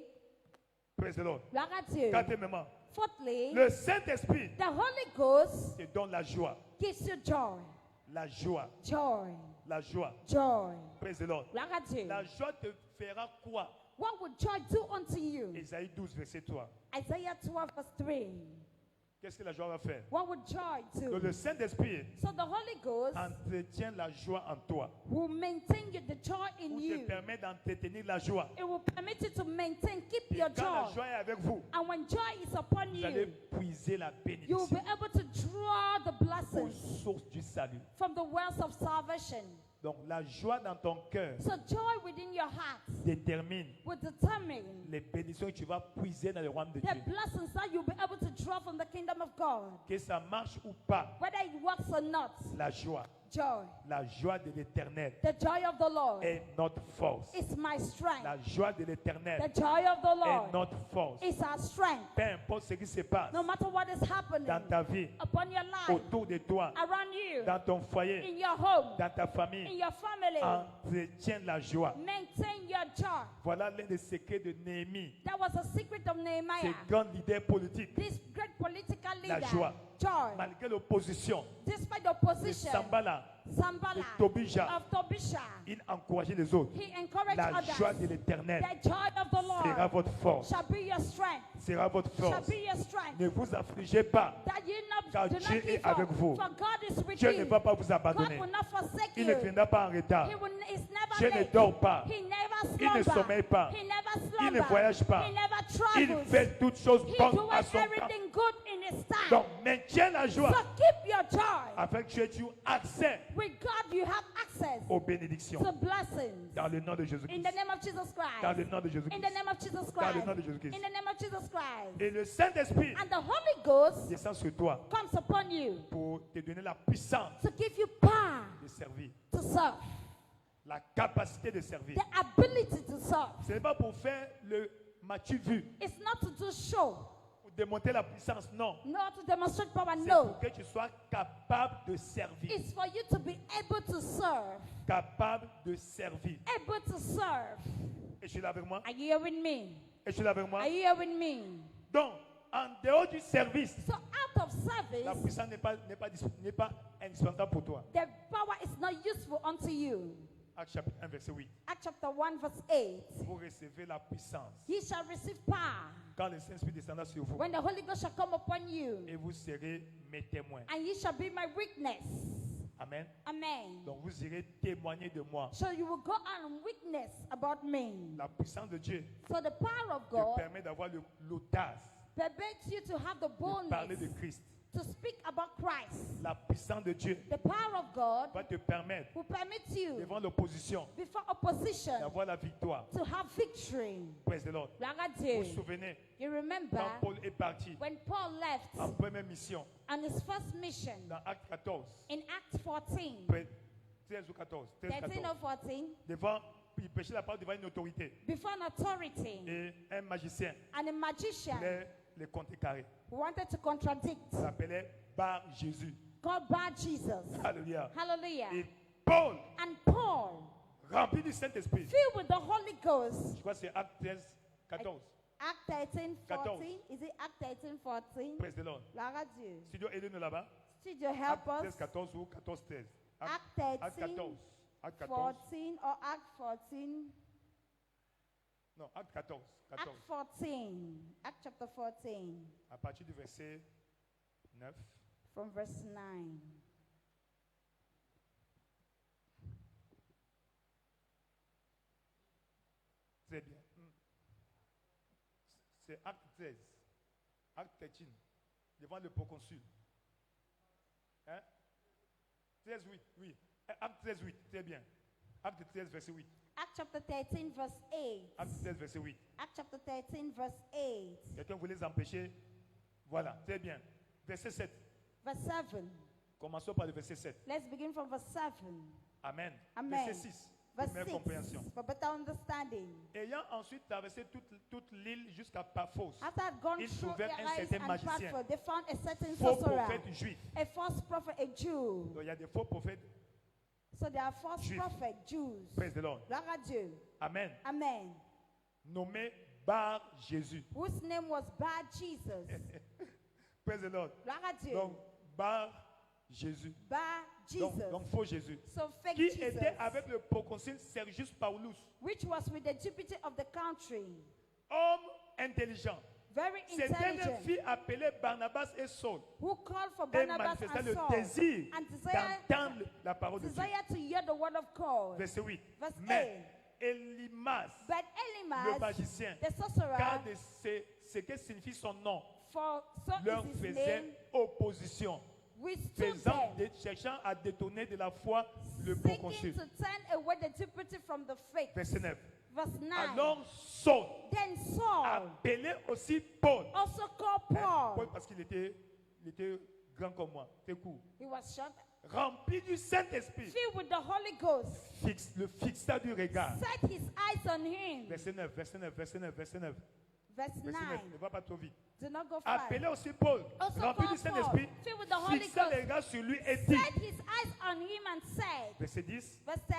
praise the Lord. gloire à Dieu. Quatrièmement, Fourthly, le Saint-Esprit the Holy Ghost te donne la joie. gives you joy. La joie. Joy. La joie. Joy. Praise the Lord. Gloire à Dieu. La joie te fera quoi? What would joy do unto you? Ésaïe 12, verset 3. Isaiah 12 verse 3. Qu'est-ce que la joie va faire? What would joy Donc, do? le Saint-Esprit So the Holy Ghost entretient la joie en toi. will maintain you the joy in Ou te you. permet d'entretenir la joie. It will permit you to maintain, keep Et your quand la joy. joie est avec vous, And when joy is upon vous allez you, puiser la you will be bénédiction able to draw the aux blessings sources du salut. from the wells of salvation. Donc la joie dans ton cœur So joy within your heart détermine will determine les bénédictions que tu vas puiser dans le royaume de the Dieu. blessings that you'll be able to draw from the kingdom of God. Que ça marche ou pas, Whether it works or not, la joie Joy. La joie de l'Éternel The joy of the Lord est notre force. is my strength. La joie de l'Éternel The joy of the est Lord notre force. is our strength. Peu importe ce qui se passe No matter what is happening dans ta vie, upon your life, autour de toi, around you, dans ton foyer, in your home, dans ta in famille, your family, entretiens la joie. maintain your joy. Voilà l'un des secrets de Néhémie, That was a secret of ce Nehemiah. grand leader politique. This great political La leader, joie. joy, Malgré l'opposition despite the de opposition, Sambala, Sambala, de Tobija, of Tobisha, il encourageait les autres. he encouraged La joie others. de l'Éternel The joy of the sera Lord votre force. shall be your strength. Sera votre Shall force. be your strength. Ne vous affligez pas. That you Car do Dieu not est give avec up. vous. For God is with Dieu ne you. va pas vous God abandonner. will not forsake Il ne you. viendra pas en retard. Is never Dieu ne late. dort pas. He never Il ne slumber. sommeille pas. He never Il slumber. ne voyage pas. He never Il travels. fait toutes choses He bonnes à doeth son temps. everything good in his time. Donc, maintiens la joie So keep your joy. afin que tu aies toujours accès With God you have access aux bénédictions. to blessings. Dans le nom de In Jésus-Christ. the name of Jesus Dans le Christ. nom de In Jésus-Christ. the name of Jesus Dans le Christ. nom de Jésus-Christ. In the name of Jesus Christ. Et le Saint-Esprit And the Holy Ghost descend sur toi comes upon you pour te donner la puissance to give you power de servir, to serve. la capacité de servir. The ability to serve. Ce n'est pas pour faire le m'as-tu vu, It's not to do show, pour démontrer la puissance, non. not to demonstrate power, C'est no. pour que tu sois capable de servir. It's for you to be able to serve. Capable de servir. Able to serve. Et tu es là avec moi? Are you here with me? Et tu es là avec moi? Are you here with me? Donc, en dehors du service, So out of la service, puissance n'est pas indispensable pour toi. the power is not useful unto you. Acte chapitre 1, verset 8. Acts chapter 1 verse 8. Vous recevez la puissance Ye shall receive power quand le Saint-Esprit descendra sur vous. when the Holy Ghost shall come upon you, Et vous serez mes témoins. and ye shall be my witness. Amen. Amen. Donc vous irez témoigner de moi. So you will go and witness about me. La puissance de Dieu So the power of te God permet d'avoir l'audace permits you to have the de parler de boldness Christ. to speak about Christ. La puissance de Dieu The power of God va te permettre, will permit you, devant l'opposition, before opposition, d'avoir la victoire. to have victory. Praise the Lord. Gloire à Vous Dieu. vous souvenez, You remember quand Paul est parti when Paul left en première mission, on his first mission dans Acte 14, in Acts 14, 13 ou 14, 13, 13 or 14, 14, devant, il prêchait la parole devant une autorité. before an authority Et un magicien and a magician voulait les compter carrés. who wanted to contradict Il s'appelait Bar Jésus. God by Jesus. Alléluia. Hallelujah. Et Paul, And Paul, rempli du Saint-Esprit, filled with the Holy Ghost, je crois que c'est Acte 13, 14. Acts 13, 14. 14. Is it Acts 13, 14? Praise the Lord. Gloire à Dieu. Studio, aidez-nous là-bas. Studio, help Acte us. 13, 14 ou 14, 13. Acte Acte 13, 14. Acte 14. 14 or Act 14. Non, Acte 14. Act 14. 14. Act chapter 14 À partir du verset 9. from verse 9. Très bien. C'est Acte 13. Acte 13. Devant le proconsul. Hein? 13, 8. Oui. Acte 13, 8. Très bien. Acte 13, verset 8. Act chapter 13 verse 8. Acte 13, verset 8. Act chapter 13 verse 8. Quelqu'un voulait les empêcher. Voilà. Très bien. Verset 7. Verse 7. Commençons par le verset 7. Let's begin from verse 7. Amen. Amen. Verset 6. Verse Première 6. compréhension. For better understanding. Ayant ensuite traversé toute l'île jusqu'à Paphos, After I'd gone ils through trouvèrent un Arais certain and magicien, Paphos, they found a certain faux sorcerer, prophète juif. a false prophet, a Jew. Donc il y a des faux prophètes. So there are false Juif. prophets, Jews. Praise the Lord. Gloire à Dieu. Amen. Amen. Nommé Bar Jésus. Whose name was Bar Jesus. Praise the Lord. Gloire à Dieu. Donc Bar Jésus. Bar Jesus. Donc faux Jésus. So fake Qui Jesus. était avec le proconsul Sergius Paulus, Which was with the deputy of the country. homme intelligent. Very Ces derniers intelligent. filles appelées Barnabas et Saul Who called for et Barnabas manifestaient and le Saul. désir And desire, d'entendre la parole de Dieu. desire to hear the word of God. Verset 8. Verse Mais Elimas, But le Elimas, magicien, the sorcerer, car de ce que signifie son nom, for so leur is his faisait name, opposition, withstood them, cherchant à détourner de la foi le seeking proconsul. to turn away the deputy from the faith. Verset 9. Verse 9. Alors Saul, Then Saul, appelé aussi Paul, also called hein, Paul Paul, parce qu'il était grand comme moi. C'est court. He was short, Rempli du Saint-Esprit. filled with the Holy Ghost. Le fixa du regard. Set his eyes on him. Verset 9, verset 9, verset 9, verset 9. Verse Verset 9. 9. Ne va pas trop vite. Do not go far. Appelez aussi Paul, Also rempli call du Saint-Esprit, Paul, filled with the Holy fixa Ghost. les regards sur lui et dit, Set his eyes on him and said, verset 10, verse 10,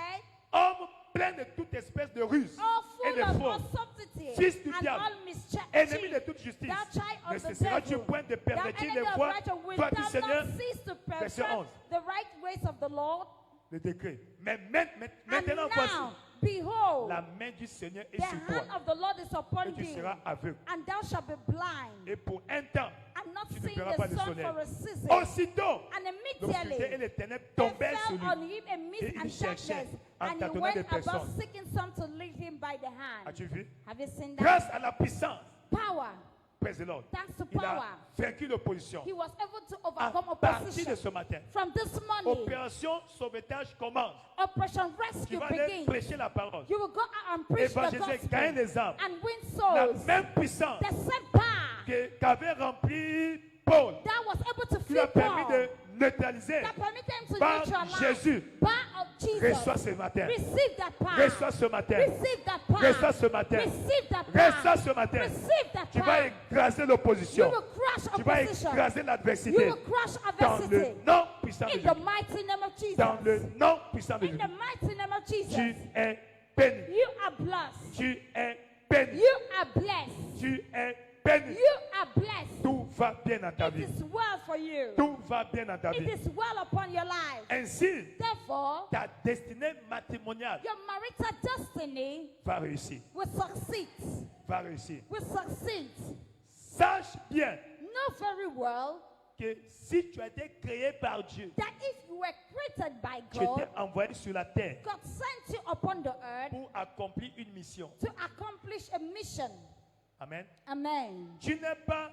homme plein de toute espèce de ruse all et full de of faux, all subtlety fils du and diable, all mischief, ennemi de toute justice, thou child ne of the cesseras-tu devil, point de thou pervertir enemy les of voies righteous, will du thou Seigneur? not cease to Verset pervert 11. the right ways of the Lord? Le décret. Mais maintenant, And now, voici, behold, la main du Seigneur est the sur hand toi of the Lord is et upon tu thee, seras aveugle. and thou shalt be blind, Et pour un temps, and not tu ne seeing verras pas the le sun soleil. for a season. Aussitôt, And l'obscurité et immediately, les ténèbres there tombèrent sur fell on lui. him a mist Et il and cherchait darkness, en and he tâtonnant went des about personnes. seeking some to lead him by the hand. As-tu vu? Have you seen Grâce that? à la puissance, Power. praise the Lord, Thanks to il power, a vaincu l'opposition. he was able to À overcome partir de opposition. ce matin, From this morning, opération sauvetage commence. Operation Tu Rescue vas aller begins. prêcher la parole. You will go out and preach the Évangéliser, gagner gospel des âmes. and win La souls. même puissance The same power qu'avait rempli Paul, that was able to qui lui a feed permis Paul, de neutraliser that permitted him to par neutralize Jésus. power of Jesus. Reçois ce matin. Receive that power. Reçois ce matin. Receive that power. Reçois ce matin. Receive that power. Reçois ce matin. Receive that Tu vas power. écraser You l'opposition. will crush Tu vas opposition. écraser You l'adversité. will crush Dans le adversity. nom puissant de In Jésus. the mighty name of Jesus. Dans le nom puissant de In the Jésus. mighty name of Jesus. Tu es béni. You are blessed. Tu es béni. You are blessed. Tu es béni. You are blessed. Tout va bien dans ta It vie. is well for you. Tout va bien dans ta It vie. is well upon your life. Ainsi, Therefore, ta destinée matrimoniale your marital destiny va réussir. will succeed. Va réussir. Will succeed. Sache bien Know very well que si tu as été créé par Dieu, that if you were created by tu étais God, envoyé sur la terre God sent you upon the earth pour accomplir une mission. to accomplish a mission. Amen. Amen. Tu n'es pas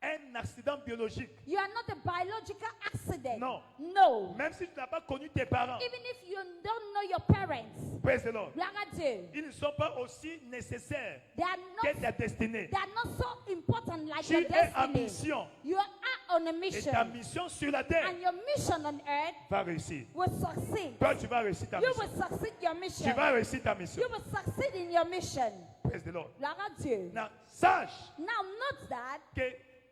un accident biologique. You are not a biological accident. No. No. Même si tu n'as pas connu tes parents, Even if you don't know your parents, praise the Lord, gloire à Dieu, ils ne sont pas aussi nécessaires they are que ta not, destinée. they are not so important like Tu your es en destiny. mission. You are on a Et mission. ta mission sur la terre And your mission on earth va réussir. will succeed. Toi, tu vas réussir ta You mission. will succeed your mission. Tu vas réussir ta mission. You will succeed in your mission. Praise the Lord. Gloire à Dieu. Now, sache Now note that que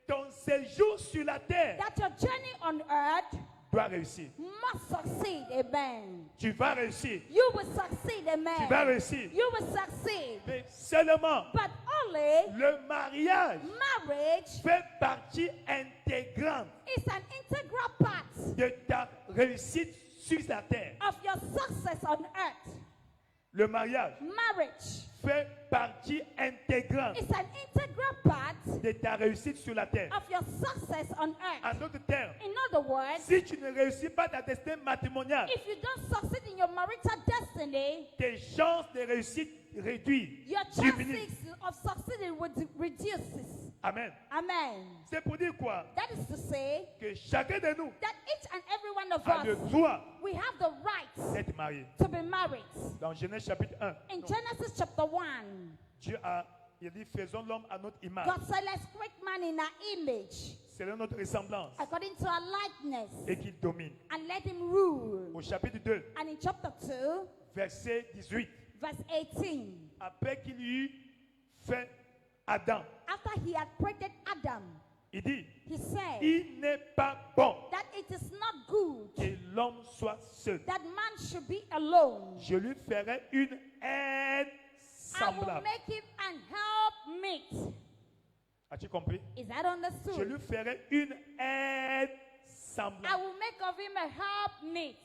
ton séjour sur la terre your journey on earth doit réussir. must succeed. Amen. Tu vas réussir. You will succeed. Tu Amen. vas réussir. You will succeed. Mais seulement But only le mariage marriage fait partie intégrante is an integral part de ta réussite sur la terre. of your success on earth. Le mariage Marriage fait partie intégrante is an integral part de ta réussite sur la terre. of your success on earth. En d'autres termes, In other words, si tu ne réussis pas ta destinée matrimoniale, if you don't succeed in your marital destiny, tes chances de réussite réduisent, your diminuent. chances of succeeding would reduces. Amen. Amen. C'est pour dire quoi? That is to say Que chacun de nous that each and every one of a le us, droit we have the right d'être marié. to be married. Dans Genèse chapitre 1, In Genesis chapter 1, Dieu il dit faisons l'homme à notre image, God said, let's create man in our image, selon notre ressemblance, according to our likeness, et qu'il domine. and let him rule. Au chapitre 2, And in chapter 2, verset 18, verse 18, après qu'il eut fait Adam, after he had created Adam, il dit, he said il n'est pas bon that it is not good que l'homme soit seul. that man should be alone. Je lui ferai une aide I will semblable. make him an helpmeet. As-tu compris? Is that Je understood? lui ferai une aide I semblable. will make of him a helpmeet.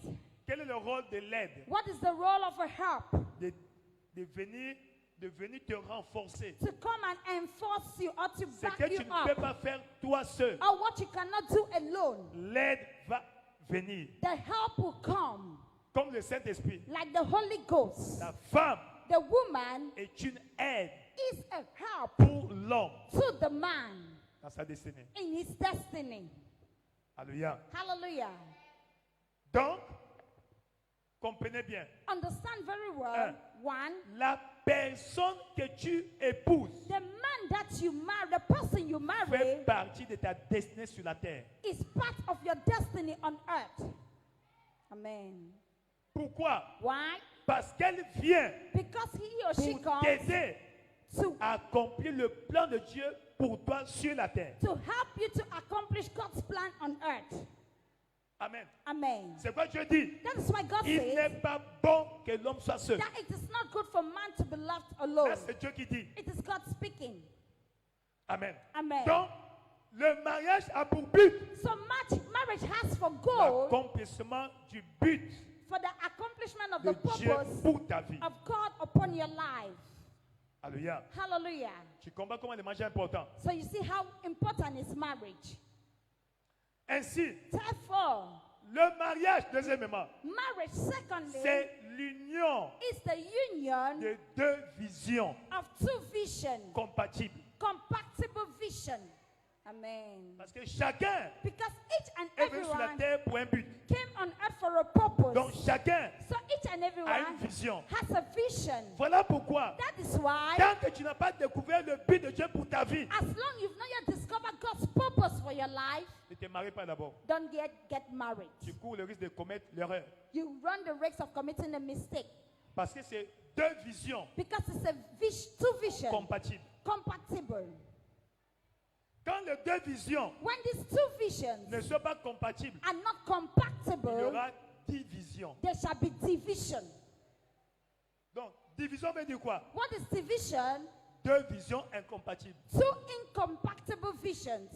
Quel est le rôle de l'aide? What is the role of a help? De venir te renforcer. To come and enforce you or to C'est back que tu you ne peux up. pas faire toi seul. Or what you cannot do alone. L'aide va venir. The help will come. Comme le Saint-Esprit. Like the Holy Ghost. La femme The woman est une aide is a help pour l'homme to the man dans sa destinée. in his destiny. Alléluia. Hallelujah. Donc, comprenez bien. Understand very well. One, La personne que tu épouses the man that you marry, the person you fait marry, partie de ta destinée sur la terre. is part of your destiny on earth. Amen. Pourquoi? Why? Parce qu'elle vient Because he or she pour comes t'aider to à accomplir le plan de Dieu pour toi sur la terre. help you to accomplish God's plan on earth. Amen. Amen. C'est quoi Dieu dit? That is why God Il says n'est pas bon que l'homme soit seul. that it is not good for man to be left Là, alone. c'est Dieu qui dit. It is God speaking. Amen. Amen. Donc, le mariage a pour but So marriage has for goal, l'accomplissement du but for the accomplishment of de the Dieu purpose pour ta vie. of God upon your life. Alléluia. Hallelujah. Tu comprends comment le mariage est important. So you see how important is marriage. Ainsi, Therefore, le mariage, deuxièmement, marriage, secondly, c'est l'union is the union de deux visions of two visions, compatibles. compatible vision. Amen. Parce que chacun Because each and est venu sur la everyone terre pour un but. came on earth for a purpose. Donc chacun So each and a everyone une vision. has a vision. Voilà pourquoi, That is why, tant que tu n'as pas découvert le but de Dieu pour ta vie, as long you've not yet discovered God's purpose for your life, ne te marie pas d'abord. don't get married. Tu cours le risque de commettre l'erreur. You run the risk of committing a mistake Parce que c'est deux visions because it's a two visions compatibles. compatible. Quand les deux visions When these two visions ne sont pas compatibles, are not il y compatible, aura division. there shall be division. Donc, division veut dire quoi? What is division? Deux visions incompatibles. Two incompatible visions.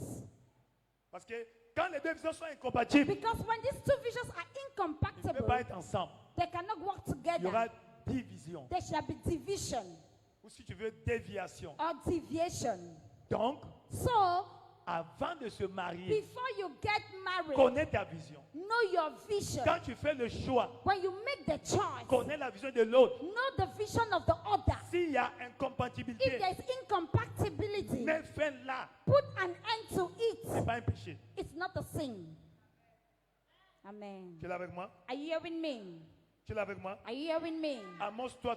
Parce que quand les deux visions sont incompatibles, Because when these two visions are ils ne peuvent incompatible, pas être ensemble. they cannot work Il y aura together. division. There shall be division Ou si tu veux, déviation. or deviation. Donc, So, avant de se marier, before you get married, connais ta vision. know your vision. Quand tu fais le choix, When you make the choice, connais la vision de l'autre. know the vision of the other. S'il y a If incompatibilité, there's incompatibility, mets fin là. put an end to Ce n'est it. pas un péché. It's not a sin. Amen. Tu es là avec moi? Are you hearing me? Tu es là avec moi? Are you hearing me? Amos, toi.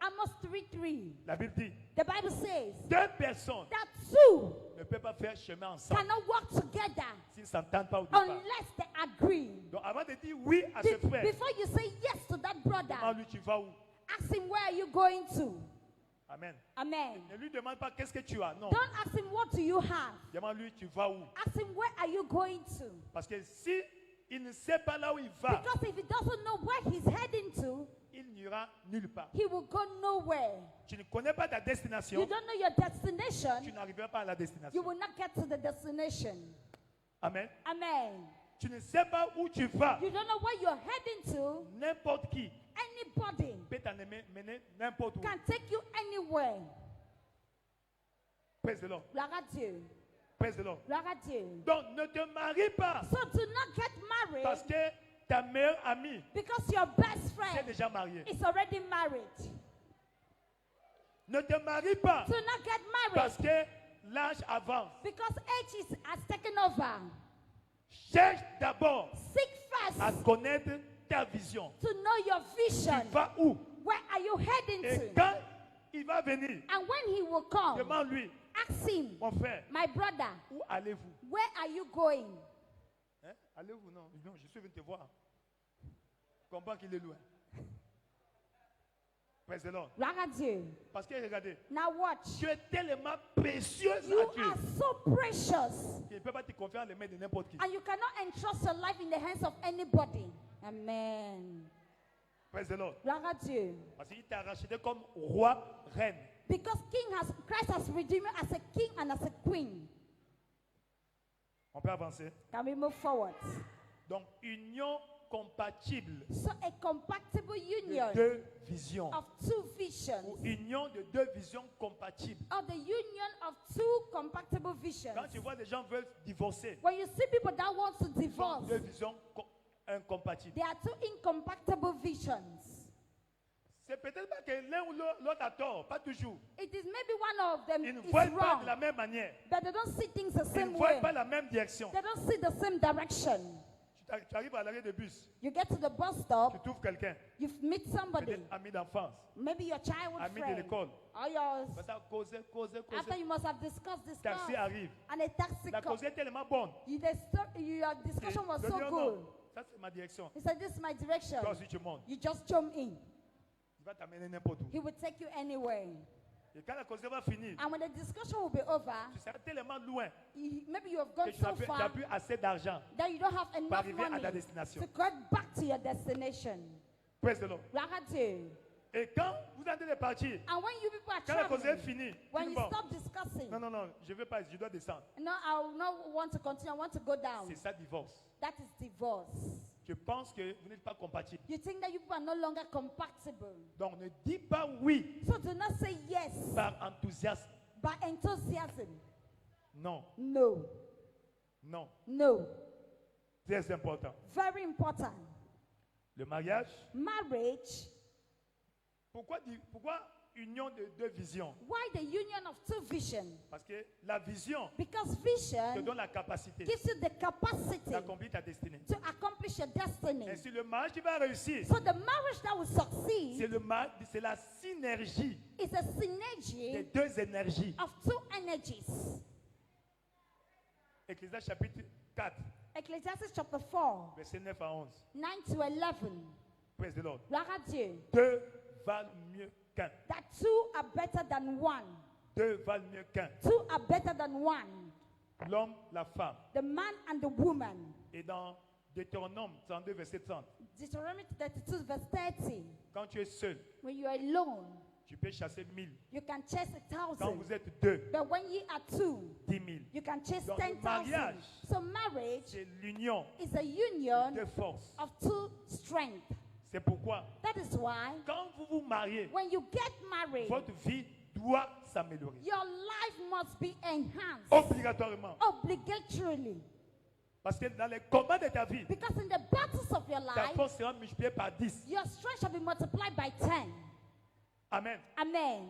Amos 3:3. La Bible dit, The Bible says deux personnes that two ne peuvent pas faire chemin ensemble cannot work together s'ils ne s'entendent pas au départ. unless they agree. Donc avant de dire oui à ce frère, Before you say yes to that brother, demande-lui tu vas où? ask him, where are you going to? Amen. Amen. Ne lui demande pas qu'est-ce que tu as. Non. Don't ask him, what do you have? Demande-lui tu vas où? Ask him, where are you going to? Parce que si il ne sait pas là où il va, Because if he doesn't know where he's heading to, il n'ira nulle part. he will go nowhere. Tu ne connais pas ta You destination, don't know your destination, tu n'arriveras pas à la you destination. will not get to the destination. Amen. Amen. Tu ne sais pas où tu vas. You don't know where you're heading to. N'importe qui Anybody peut t'emmener n'importe où. can take you anywhere. Praise the Lord. Gloire à Dieu. Praise the Lord. Gloire à Dieu. Donc ne te marie pas So do not get married parce que ta meilleure amie because your best s'est friend déjà mariée. is already married. Ne te marie pas Do not get parce married que l'âge avance. because age has taken over. Cherche d'abord Seek à first connaître ta vision. to know your Tu vision. vas où? Where are you heading Et to? quand il va venir, And when he will come, demande-lui, ask him, mon frère, my brother, où allez-vous? where are you going? Hein? Allez-vous? Non, non, je suis venu te voir. Comprends qu'il est loin. Praise the Lord. Gloire à Dieu. Parce que regardez, Now watch. tu es tellement précieuse You à Dieu are so precious. qu'il ne peut pas te confier dans les mains de n'importe qui. And you cannot entrust your life in the hands of anybody. Amen. Praise the Lord. Gloire à Dieu. Parce qu'il t'a racheté comme roi, reine. Because Christ has redeemed you as a king and as a queen. On peut avancer. Can we move forward? Donc, union compatible So a compatible de union deux visions. of two Ou visions. union de deux visions compatibles. Or the union of two compatible visions. Quand tu vois des gens veulent divorcer, When you see people that want to ce sont divorce, deux visions incompatibles. there are two incompatible visions. C'est peut-être pas que l'un ou l'autre a tort, pas toujours. It is maybe one of them Ils ne is voient pas de la wrong, même manière. but they don't see things the Ils same ne voient way. pas la même direction. They don't see the same direction. Tu tu arrives à l'arrêt de bus, You get to the bus tu stop, trouves quelqu'un, you meet somebody, peut-être ami d'enfance, maybe your childhood ami de friend, l'école. or yours. Maintenant, causer. After you must have discussed, Taxi arrive. and a taxi La comes. cause est tellement bonne. Your discussion was De so dire, good. non, ça c'est ma direction. He said, this is my direction. Toi aussi tu montes. You just jump in. Il va t'amener n'importe où. He will take you anywhere. Et quand la cause va finir, And when the discussion will be over, tu seras tellement loin maybe you have que gone tu so n'as plus, far plus assez d'argent that you don't have pour enough arriver à money ta destination. to get back to your destination. Praise the Lord. Rahatu. Et quand vous êtes en train de partir, And when you people are quand la cause est traveling, finie, when tu dis, you bon, stop discussing, non, je veux pas, je dois descendre. no, I will not want to continue, I want to go down. C'est ça, divorce. That is divorce. Je pense que vous n'êtes pas compatibles. You think that you people are no longer compatible. Donc ne dis pas oui So do not say yes par enthousiasme. by enthusiasm. Non, No. non. No. Très important. Very important. Le mariage, Marriage. pourquoi union de deux visions? Why the union of two visions? Parce que la vision Because te vision donne la capacité gives you the capacity d'accomplir ta destinée. to accomplish your destiny. Et si le mariage qui va réussir, So the marriage that will succeed c'est la synergie is a des synergy deux énergies. of two energies. Ecclésiaste chapitre 4, Ecclesiastes chapter 4, verset 9 à 11. 9 to 11. Praise the Lord. Gloire à Dieu. Deux valent mieux qu'un. That two are better than one. Deux valent mieux qu'un. Two are better than one. L'homme, la femme. The man and the woman. Et dans Deutéronome 32, verset 30, Deuteronomy 32 verse 30. quand tu es seul, When you are alone, tu peux chasser 1000. you can chase Quand 1,000. vous êtes deux, But when ye are two, 10 000. you can chase Donc, le 10,000. mariage, So marriage c'est l'union is a union de forces. of two strength. C'est pourquoi, That is why quand vous vous mariez, when you get married, votre vie doit s'améliorer. your life must be enhanced Obligatoirement. obligatorily. Parce que dans les combats de ta vie, Because in the battles of your ta life, force sera multipliée par 10. your strength shall be multiplied by 10. Amen. Amen.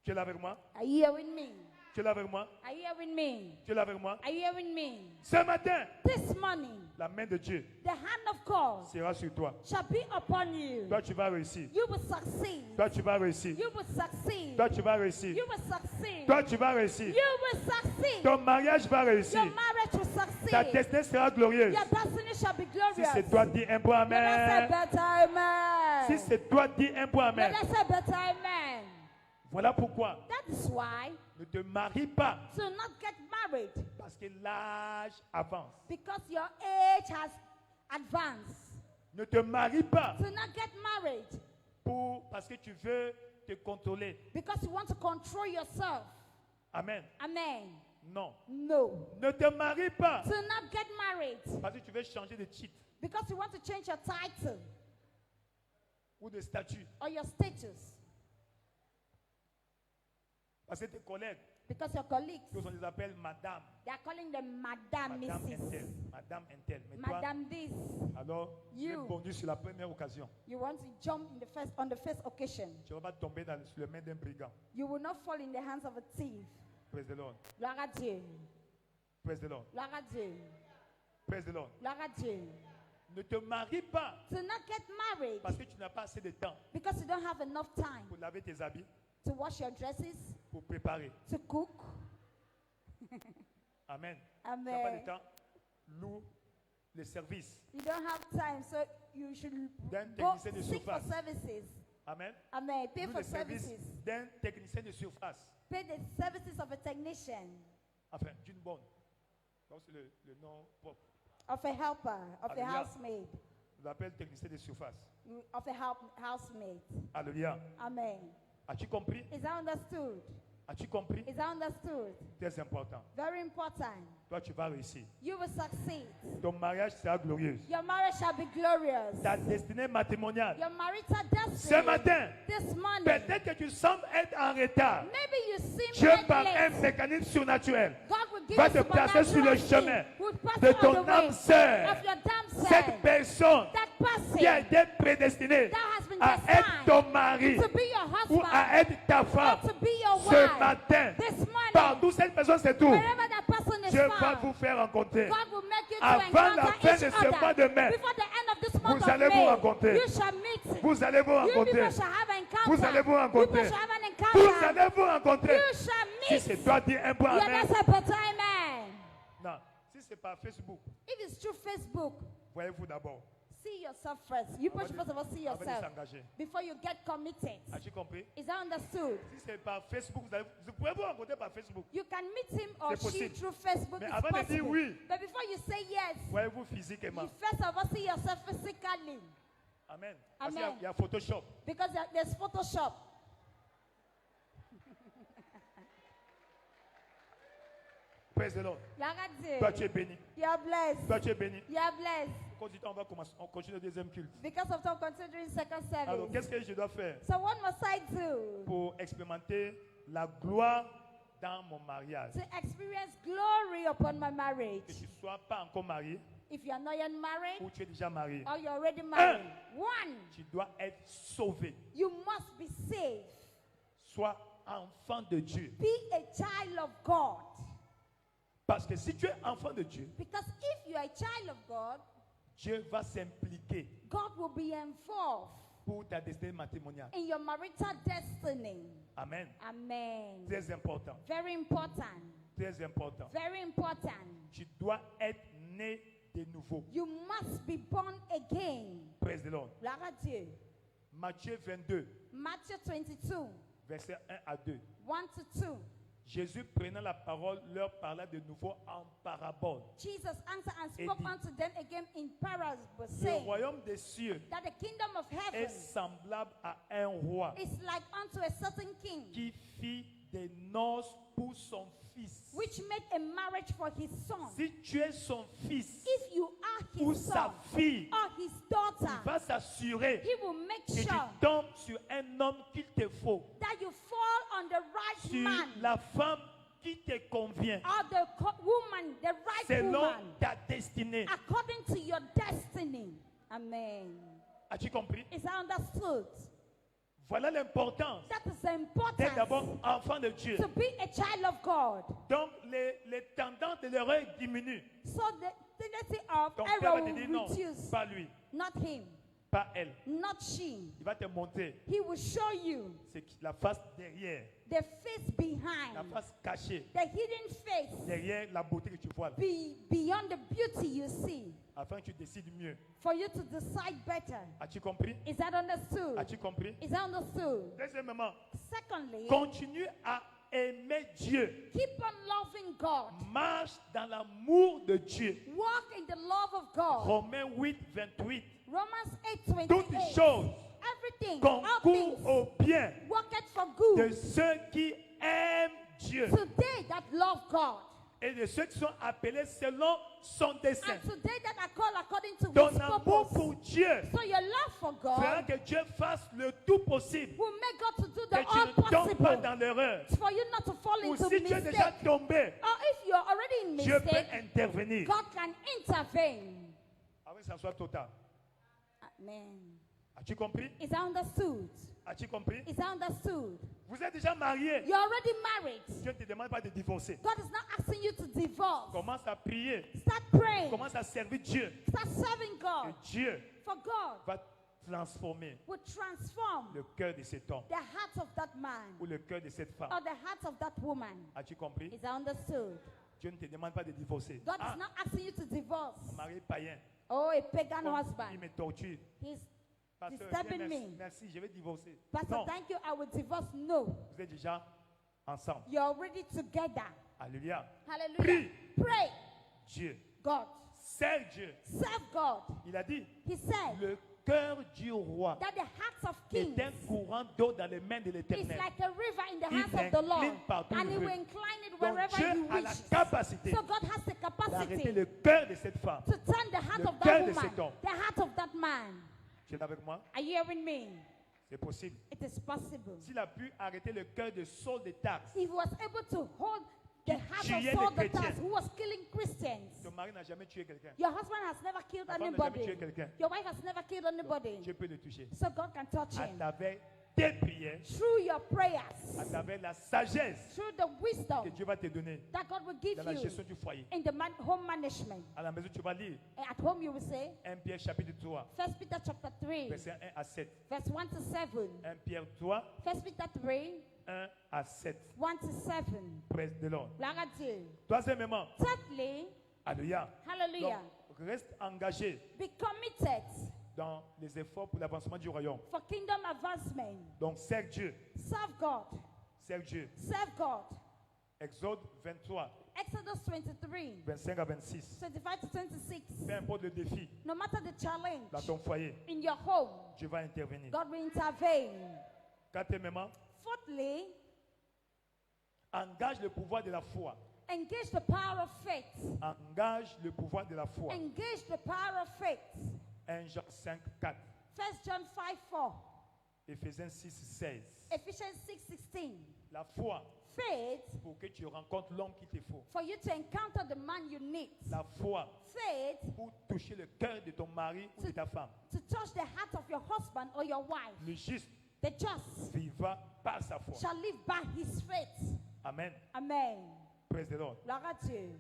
Tu es là avec moi? Are you hearing me? Tu es là avec moi? Are you hearing me? Tu es là avec moi? Are you hearing me? Ce matin, This morning, la main de Dieu the hand of God sera sur toi. shall be upon you. Toi, tu vas réussir. You will succeed. Toi, tu vas réussir. You will succeed. Toi, tu vas réussir. You will succeed. Toi, tu vas réussir. You will succeed. Ton mariage va Your réussir. marriage will Ta succeed. destinée sera glorieuse. Your destiny shall be Si glorious. c'est toi, dis un point Let us say amen. better amen. Si c'est toi, dis un point Let amen. us say better amen. Voilà pourquoi That is why ne te marie pas. to not get married Parce que l'âge avance. because your age has advanced. Ne te marie pas To not get married parce que tu veux te contrôler. because you want to control yourself. Amen. Amen. Non. No. Ne te marie pas To not get married parce que tu veux changer de titre because you want to change your title ou de statut. or your status. Parce que tes collègues, Because your colleagues, tous on les appelle madame. they are calling them Madame Madame Mrs. Intel. Madame Intel. Mais toi, Madame this. alors, tu es You. bondu sur la première occasion. You want to jump on the first occasion. Tu ne vas pas tomber sur les mains d'un brigand. You will not fall in the hands of a thief. Praise the Lord. Gloire à Dieu. Praise the Lord. Gloire à Dieu. Praise the Lord. Gloire à Dieu. Ne te marie pas To not get married parce que tu n'as pas assez de temps because you don't have enough time pour laver tes habits, to wash your dresses, pour préparer. to cook. Amen. Tu n'as pas de Amen. temps. Loue les services. You don't have time, so you should D'un go technicien de seek for surface. services. Amen. Amen. Pay Loue for les services services. d'un technicien de surface. Pay the services of a technician, Enfin, d'une bonne. Donc, c'est le nom propre. of a helper, of a Alléluia. housemaid, On l'appelle technicien de surface. of a housemaid. Alléluia. Amen. As-tu compris? Is that understood? As-tu compris? Is that understood? Très important. Very important. Toi, tu vas réussir. You will succeed. Ton mariage sera glorieux. Your marriage shall be glorious. Ta destinée matrimoniale. Your marital Ce destiny. matin, This morning. peut-être que tu sembles être en retard. Maybe you seem Dieu, like par un late. mécanisme surnaturel, God will give va you te placer sur le supernatural chemin speed. Will pass de you on ton the way âme sœur. of your damn Cette self. personne That qui a person été prédestinée that has been à être designed ton mari to be your ou husband à être ta femme or to be your ce wife. matin, This morning, partout cette personne se trouve, wherever that person is Dieu va far. vous faire rencontrer. God will make you to Avant la encounter fin each de ce mois de other. mai, Before the end of this month vous of allez vous May, rencontrer. you shall meet. Vous allez vous You rencontrer. people shall have encounter. Vous allez vous You rencontrer. people shall have an Vous encounter. allez vous rencontrer. You shall Si meet. c'est toi, dis un point Yeah, amen. that's a better amen. Non, si c'est par Facebook, If it's through Facebook, voyez-vous d'abord. see yourself first. You Avant should de- first of all see avant de yourself s'engager. before you get committed. As-tu compris? Is that understood? Si c'est par Facebook, vous pouvez vous rencontrer par Facebook. You can meet him or C'est she possible. through Facebook. Mais It's avant de dire possible. oui, But before you say yes, voyez-vous you physiquement. first of all see yourself physically. Amen. Parce qu'il Amen. y a Photoshop. Because there's Photoshop. Praise the Lord. Yaradi. Toi, tu es béni. You are blessed. Toi, tu es béni. You are blessed. Au cours du temps, on continue le deuxième culte. Because of that, considering second Alors, service. qu'est-ce que je dois faire So what must I do pour expérimenter la gloire dans mon mariage? to experience glory upon my marriage? Que tu ne sois pas encore marié If you are not yet married ou tu es déjà marié. or you're already married, one, Tu dois être sauvé. you must be saved. Sois enfant de Dieu. Be a child of God. Parce que si tu es enfant de Dieu, Because if you are a child of God, Dieu va s'impliquer God will be involved pour ta destinée matrimoniale. in your marital destiny. Amen. Amen. Très important. Very important. Très important. Very important. Tu dois être né de nouveau. You must be born again. Praise the Lord. Gloire à Dieu. Matthieu 22, Matthew 22, versets 1 à 2. 1 to 2. Jésus prenant la parole leur parla de nouveau en parabole. Jesus answered and Et spoke dit, unto them again in parables, Le saying royaume des cieux that the kingdom of est heaven semblable à un roi is like unto a certain king, qui fit des noces pour son fils. which made a marriage for his son. Si tu es son fils If you are ou his sa son fille, or his il daughter, va s'assurer he will make que tu sure tombes sur un homme qu'il te faut, that you fall on the right sur man la femme qui te convient, or the woman, the right selon woman, ta destinée. according to your destiny. Amen. As-tu compris? Is that understood? Voilà l'importance That is the d'être d'abord importance enfant de Dieu. to be a child of God. Donc les tendances de l'erreur diminuent. So the tendency of Ton père error va te will dire non, reduce. pas lui, Not him, pas elle. not she. Il va te montrer He will show you la face derrière, the face la behind, face cachée, the hidden face derrière la beauté que tu vois, là, beyond the beauty you see, afin que tu décides mieux. for you to decide better. As-tu compris? Is that understood? As-tu compris? Is that understood? Deuxièmement, Secondly, continue à aimer Dieu. keep on loving God. Marche dans l'amour de Dieu. Walk in the love of God. Romains 8, 28. Romans Toutes 8:28. choses Everything, all concourent things, au bien worketh for de good ceux qui aiment Dieu to they that love God, et de ceux qui sont appelés selon son dessein. and to they that are called according to Ton His amour purpose. pour Dieu So your love for fera God que Dieu fasse le tout possible, will make God to do que the tu all ne tombes pas possible dans l'erreur. for you not to fall Ou into si tu es mistake. déjà tombé, Or if you're already in Dieu peut mistake, intervenir. God can intervene. Avec ça soit total. Amen. As-tu compris? Is that understood? As-tu compris? Is that understood? Vous êtes déjà marié. You're already married. Dieu ne te demande pas de divorcer. God is not asking you to divorce. Commence à prier. Start praying. Commence à servir Dieu. Start serving Et God. Dieu For God va transformer will transform le cœur de cet homme the heart of that man ou le cœur de cette femme. or the heart of that woman. As-tu compris? Is that understood? Dieu ne te demande pas de divorcer. God Ah, is not asking you to divorce. mon mari païen. Oh, a pagan Il husband. me torture. He's Pasteur, disturbing merci, me. merci, je vais divorcer. Pastor, Non, thank you. I will divorce. No. vous êtes déjà ensemble. You're already together. Alléluia. Hallelujah. Prie. Pray. Dieu. God. Serve Dieu. Serve God. Il a dit, He said le cœur du roi that the hearts of est kings un courant d'eau dans les mains de is l'Éternel. like a river in the Il hands of the Lord. l'incline partout où And il He will veut. incline it Donc wherever Dieu He a la wishes. capacité So God has the d'arrêter capacity le cœur de cette femme. to turn the heart Le of cœur that de woman, cet homme. the heart of that man. Tu es avec moi? Are you hearing me? C'est possible. It is possible. S'il a pu arrêter le cœur de Saul de Tarse, He was able to hold the heart tuait of les Saul the chrétiens. Tarsus, who was killing Christians. ton mari n'a jamais tué quelqu'un. Your husband has never killed Ta femme n'a anybody. jamais tué quelqu'un. Your wife has never killed anybody. Dieu peut le toucher So God can touch à him travers tes prières, through your à prayers, travers la sagesse through the wisdom que Dieu va te donner that God will give dans la you gestion du foyer. in the home management. À la maison, tu vas lire At home you will say, 1 Pierre chapitre 3, 1 Peter chapter 3, verset 1 à 7. verse 1 to 7. 1 Pierre 3, 1 Peter 3, 1 à 7. 1 to 7. Presse de l'ordre. Gloire à Dieu. Troisièmement, Thirdly, alléluia. hallelujah, Donc, reste engagé be committed dans les efforts pour l'avancement du royaume. for kingdom advancement. Donc, serve Dieu. Serve God. Serve Dieu. Serve God. Exode 23, Exodus 23, 25 à 26. 25 to 26. Peu importe le défi No matter the challenge dans ton foyer, in your home, Dieu va intervenir. God will intervene. Quatrièmement, Fourthly, engage le pouvoir de la foi. engage the power of faith. Engage le pouvoir de la foi. Engage the power of faith. 1 Jean 5, 4. 1 John 5, 4. Éphésiens 6, 16. Ephesians 6, 16. La foi Faith pour que tu rencontres l'homme qu'il te faut. for you to encounter the man you need. La foi Faith pour toucher le cœur de ton mari ou de ta femme. to touch the heart of your husband or your wife. Le juste The just vivra par sa foi. shall live by his faith. Amen. Amen. Praise the Lord. Gloire à Dieu.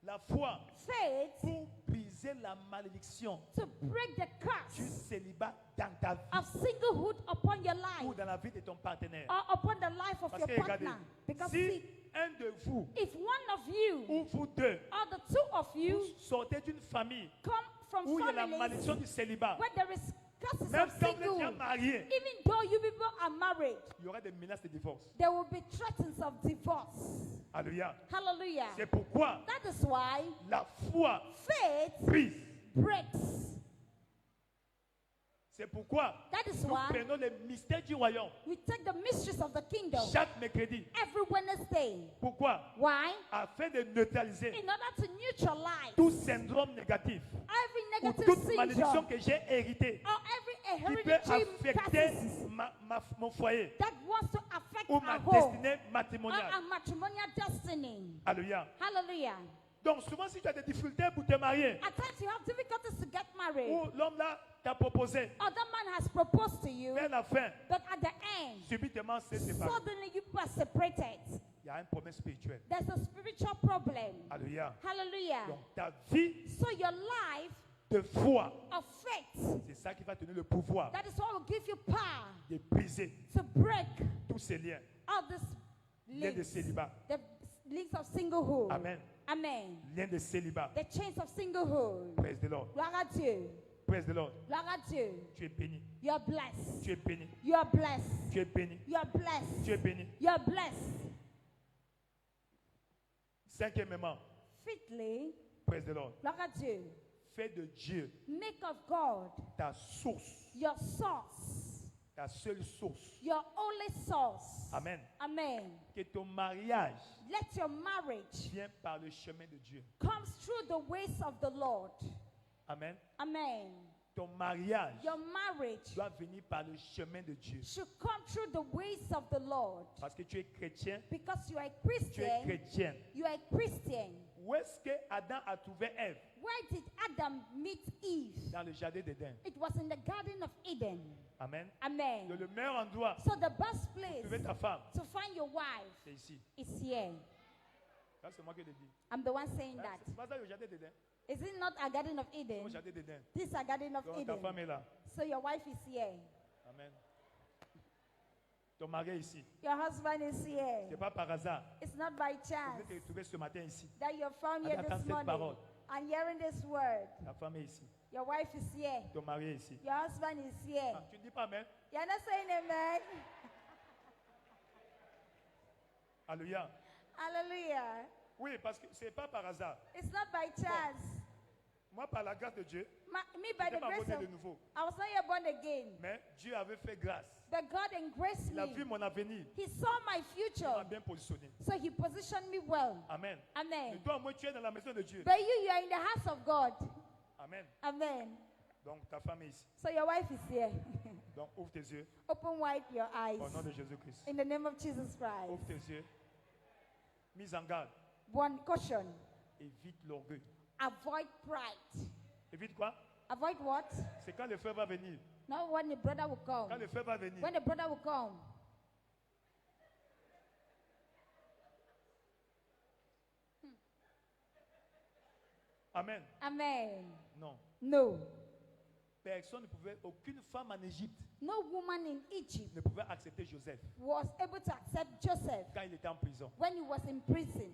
La foi Faith pour briser la malédiction to break the du curse célibat dans ta vie of singlehood upon your ou life dans la vie de ton partenaire. or upon the life of Parce your que regardez, partner. Because si see, un de vous if one of you ou vous deux or the two of you sortez d'une famille come from où il y a la families malédiction du célibat, where there is curses même of quand vous êtes déjà singlehood, marié, even though you people are married, il y aura des menaces de divorce. there will be threats of divorce. Alléluia. Hallelujah. C'est pourquoi That is why la foi faith brise. breaks. C'est pourquoi That is nous why prenons les mystères du royaume we take the mysteries of the kingdom chaque mercredi. every Wednesday. Pourquoi? Why? Afin de neutraliser In order to neutralize tout syndrome négatif every ou negative toute malédiction syndrome que j'ai héritée or every qui peut hereditary affecter curses mon foyer that wants to affect ou ma our home destinée or matrimoniale. our matrimonial destiny. Alléluia. Hallelujah. Donc souvent si tu as des difficultés pour te marier At times you have difficulties to get married. ou l'homme là t'a proposé, Other man has proposed to you, vers la fin, but at the end, subitement c'est séparé. suddenly you are separated. Il y a un problème spirituel. There's a spiritual problem. Alléluia. Hallelujah. Donc ta vie So your life de foi, of faith, c'est ça qui va te donner le pouvoir that is what will give you power de briser to break tous ces liens, all these liens de links, célibat. the links of singlehood. Amen. Amen. Liens de célibat. The chains of singlehood. Praise the Lord. Gloire à Dieu. Praise the Lord. Gloire à Dieu. Tu es béni. You are blessed. Tu es béni. You are blessed. Tu es béni. You are blessed. Tu es béni. You are blessed. Cinquièmement, Fifthly, praise the Lord. gloire à Dieu. Fais de Dieu Make of God ta source, your source, ta seule source. your only source. Amen. Amen. Que ton mariage Let your marriage vienne par le chemin de Dieu. comes through the ways of the Lord. Amen. Amen. Ton mariage Your marriage doit venir par le chemin de Dieu. should come through the ways of the Lord. Parce que tu es chrétien, Because you are a tu es Christian. chrétienne. You are a Christian. Où est-ce que Adam a trouvé Ève? Where did Adam meet Eve? Dans le jardin d'Éden. It was in the Garden of Eden. Amen. Amen. Le meilleur endroit So the best pour place trouver ta femme, to find your wife c'est ici. is here. Ça, c'est moi qui le dis. I'm the one saying Hein, that. c'est pas ça le jardin d'Éden. Is it not a Garden of C'est le Eden? jardin d'Éden. This is a Garden of Donc ta Eden. femme est là. So your wife is here. Amen. Ton mari est ici. Your husband is Ce here. n'est pas par hasard. It's not by Vous chance êtes retrouvé ce matin ici. that you're found En here entendant this cette morning parole. and hearing this word. Ta femme est ici. Your wife is here. Ton mari est ici. Your husband is here. Ah, tu ne dis pas Amen. You're not saying amen. Alléluia. Hallelujah. Oui, parce que ce n'est pas par hasard. It's not by chance. Moi, par la grâce de Dieu, Me, je by n'étais the pas grace né of, de nouveau. I was not yet born again. Mais Dieu avait fait grâce. But God engraced Il a vu me. mon avenir. He saw my Il m'a future. bien positionné. So he positioned me well. Amen. Et Amen. toi, moi, tu es dans la maison de Dieu. But you are in the house of God. Amen. Amen. Donc, ta femme est ici. So your wife is here. Donc, ouvre tes yeux. Open wide your eyes. Au nom de Jésus-Christ. In the name of Jesus Christ. Ouvre tes yeux. Mise en garde. One caution. Évite l'orgueil. Avoid pride. Évite quoi? Avoid what? C'est quand le feu va venir. Not when the brother will come. Quand le frère va venir. When the brother will come. Amen. Amen. Non. No. Personne ne pouvait, aucune femme en Égypte No woman in Egypt ne pouvait accepter Joseph was able to accept Joseph quand il était en prison. when he was in prison.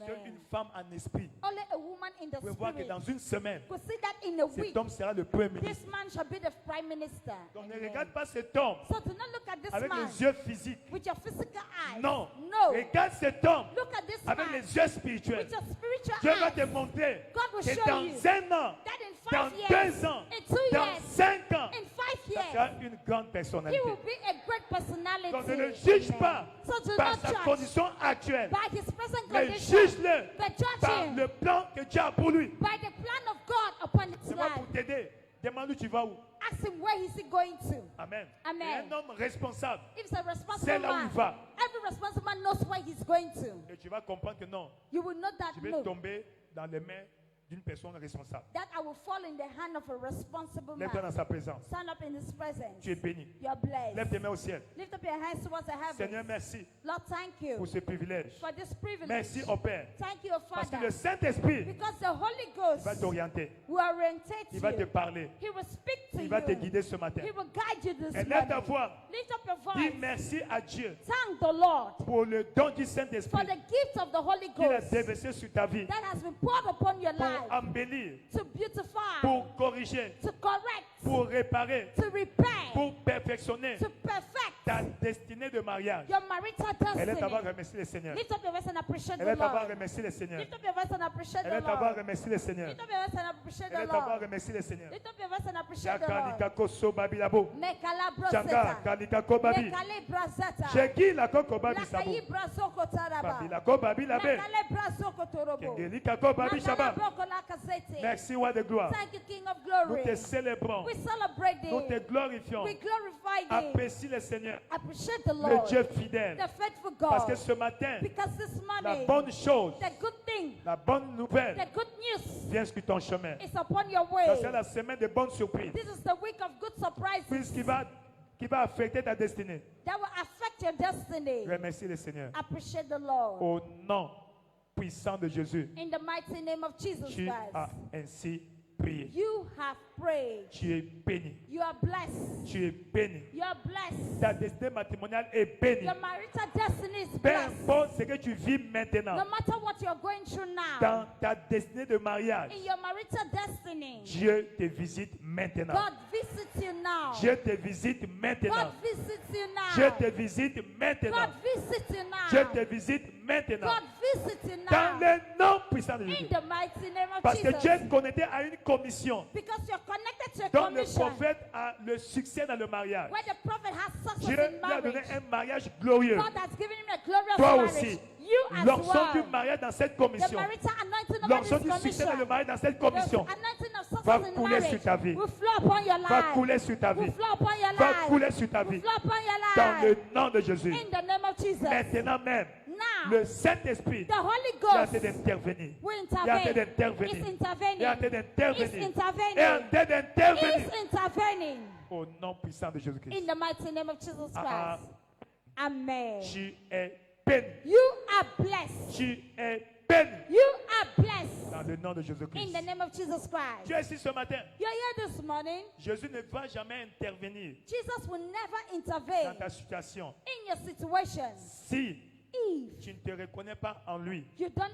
Seule Amen. une femme en esprit Only a woman in the pouvait voir que spirit dans une semaine, could see that in a week, cet homme sera le premier this ministre. man shall be the prime minister. Donc ne Amen. regarde pas cet homme So do not look at this avec man les yeux physiques. with your physical eyes. Non. No. Regarde cet homme Look at this avec man les yeux spirituels. with your spiritual Dieu va eyes. te montrer God will que show dans you un an, that in dans 5 years, 2 ans, in 2 dans years, 5 ans, in 5 ça sera years, une grande he personnalité. will be a great personality. Donc ne le juge Amen. pas So do par not sa judge condition actuelle, by his present mais condition, juge-le but judge par him le plan que Dieu a pour lui. by the plan of God upon his C'est pas pour life. t'aider. Demande où tu vas où. Ask him where is he going to. Amen. Amen. Et un homme responsable. If it's a C'est responsible là où il man, va. every responsible man knows where he's going to. Et tu vas comprendre que non, You will know that je vais no, tomber dans les mains d'une personne responsable. that I will fall in the hand of a responsible Lève-toi dans man. sa présence. Stand up in his presence. Tu es béni. You are blessed. Lève tes mains au ciel. Lift up your hands towards the Seigneur, heavens. merci Lord, thank you pour ce privilège. for this privilege. Merci au Père. Thank you, Parce que Father, le Saint-Esprit because the Holy Ghost va t'orienter. will orientate Il va te you. parler. He will speak to Il va te you. guider ce matin. He will guide you this Et lève ta morning. voix. Lift up your Dis voice. merci à Dieu Thank the Lord pour le don du for Saint-Esprit the gift of the Holy qu'il a Ghost déversé sur ta vie that has been poured upon your pour life embellir, to beautify, pour corriger, to correct, pour réparer, to repair, pour perfectionner to perfect ta destinée de mariage. your marital Elle est avoir destiny. remercié le Seigneur. Lift up your voice and appreciate Elle the est avoir Lord. remercié le Seigneur. Lift up your voice and appreciate Elle the est avoir Lord. remercié le Seigneur. Lift up your voice and appreciate Elle the est avoir Lord. remercié le Seigneur. Lift up your voice and appreciate the Jakali Lord. kakoso babilabo. Mekala Janga broseta. kalika kobabi. Mekale braseta. Sheki la koko babi Lakayi sabo. brasoko taraba. Babila ko babi labe. Mekale brasoko torobo. Kengeli kako babi Mandala shaba. broko lakazete. Merci, roi de gloire. Thank you, King of Nous Glory. te célébrons. We celebrate Nous te thee. glorifions. We glorify thee. Apprécie le Seigneur, Appreciate the le Lord, Dieu fidèle. the faithful Parce que God. ce matin, Because this la morning, bonne chose, the good thing, la bonne nouvelle the good news vient sur ton chemin. is upon your Ça, way. c'est la semaine de bonnes surprises. This is the week of good surprises Qui va affecter ta destinée. that will affect your destiny. Remercie le Seigneur. Appreciate the Lord. Au nom puissant de Jésus, In the mighty name of Jesus tu as Christ. ainsi prié. You have prayed. Tu es béni. You are blessed. Tu es béni. You are blessed. Ta destinée matrimoniale est bénie. Your marital destiny is Peu blessed. importe ce que tu vis maintenant, No matter what you're going through now, dans ta destinée de mariage, in your marital destiny, Dieu te visite maintenant. God visits you now. Dieu te visite maintenant. God visits you now. Dieu te visite maintenant. God visits you now. Dieu te visite maintenant. God visits you Dans now. le nom puissant de In Jésus. the mighty name of Parce que Jesus. Dieu est connecté à une commission Because you're connected to a dont le commission prophète a le succès dans le mariage. where the prophet has Dieu success in lui a donné marriage. un mariage glorieux. God has given him a glorious Toi marriage. aussi. You as L'onction du well. mariage dans cette The commission. marital anointing of L'onction this du succès dans le commission. mariage dans cette The commission anointing of va success in couler sur marriage ta vie. will flow upon your Va life. couler sur ta vie. Will flow upon your Va life. couler sur ta Will vie. flow upon your Dans le life. nom de Jésus. In the name of Jesus. Maintenant même, Now, le Saint-Esprit the Holy est en train Ghost d'intervenir. will Il est en train intervene. d'intervenir. Is Il intervening. est en train Is d'intervenir. Il est en intervening. train d'intervenir. Is intervening. Au nom puissant de In Jésus-Christ. the mighty name of Jesus Ah, Christ. Amen. Tu es béni. You are blessed. Tu es béni. You are blessed. Dans le nom de In Jésus-Christ. the name of Jesus Christ. Tu es ici ce matin. You're here this morning. Jésus ne va jamais intervenir Jesus will never dans intervene ta situation in your situation si if tu ne te reconnais pas en lui. you don't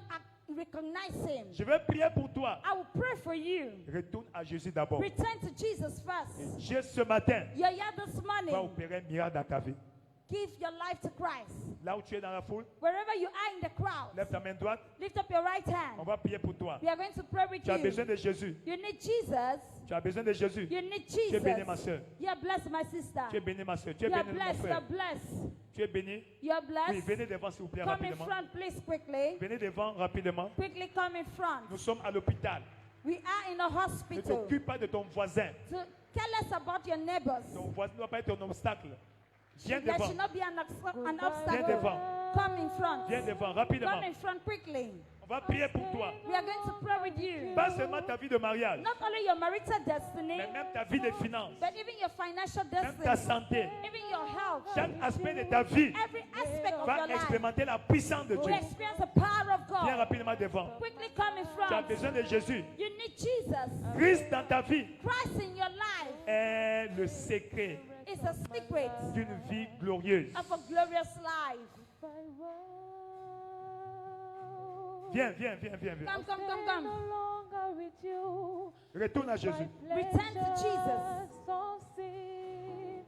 recognize him. Je vais prier pour toi. I will pray for you. Retourne à Jésus d'abord. Return to Jesus first. Dieu ce matin You're here this va morning. opérer un miracle dans ta vie. Give your life to Christ. Là où tu es dans la foule, Wherever you are in the crowd, lève ta main droite. lift up your right On hand. va prier pour toi. We are going to pray with Tu as besoin you. de Jésus. You need Jesus. Tu as besoin de Jésus. You need Tu es bénie, ma Jesus. soeur. You're blessed, my sister. Tu es bénie, ma soeur. Tu es You're bénie, mon blessed. You're frère. blessed. Tu es béni. You're Oui, blessed. venez devant, s'il vous plaît, Come in rapidement. front, please, quickly. Venez devant rapidement. Quickly come in front. Nous sommes à l'hôpital. We are in a Ne hospital. t'occupe pas de ton voisin. So tell us about your neighbors. Ton voisin ne doit pas être un obstacle. Viens There devant. should not be an Viens obstacle. devant. Come in front. Viens devant, rapidement. Come in front quickly. On va prier pour toi. We are going to pray with you. Pas seulement ta vie de mariage, Not only your marital destiny, mais même ta vie de finances, but even your financial même ta destiny, santé. even your health. Chaque aspect de ta vie Every aspect of va your life expérimenter la puissance de will Dieu. experience the power of Viens God. rapidement devant. Quickly come in Tu as front. besoin de Jésus. You need Jesus. Christ dans ta vie Christ in your life est le secret is a secret d'une vie glorieuse. of a glorious life. Viens, viens, viens, viens, viens. Come, come, come, come. No longer with you. Retourne à Jésus. Return to Jesus. Of sin.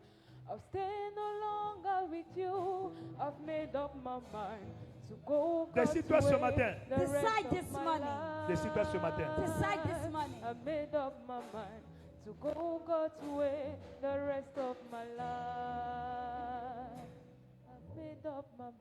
I've stayed no longer with you. I've made up my mind to go God's Décide-toi ce way matin. the rest Decide of this my morning. life. Décide-toi ce matin. Decide this morning. I've made up my mind to go God's way the rest of my life. I've made up my mind.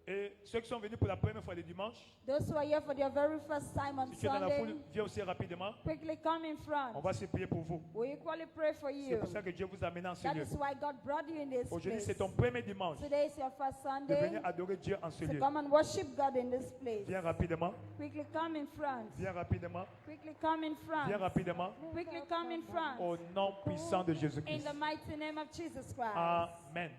Et ceux qui sont venus pour la première fois le dimanche, Those who are here for their very first time on si tu es dans la foule, Sunday, viens aussi rapidement. quickly come in On front. va se prier pour vous. We equally pray for C'est you. pour ça que Dieu vous amène en ce That lieu. is why God brought you in this Aujourd'hui, place. c'est ton premier dimanche Today is your first de Sunday venir adorer Dieu en ce to lieu. come and worship God in this place. Viens rapidement. Quickly come in front. Viens rapidement. Quickly come in Viens front. rapidement. Quickly come in front. Au nom puissant de In Jésus-Christ. the mighty name of Jesus Christ. Amen.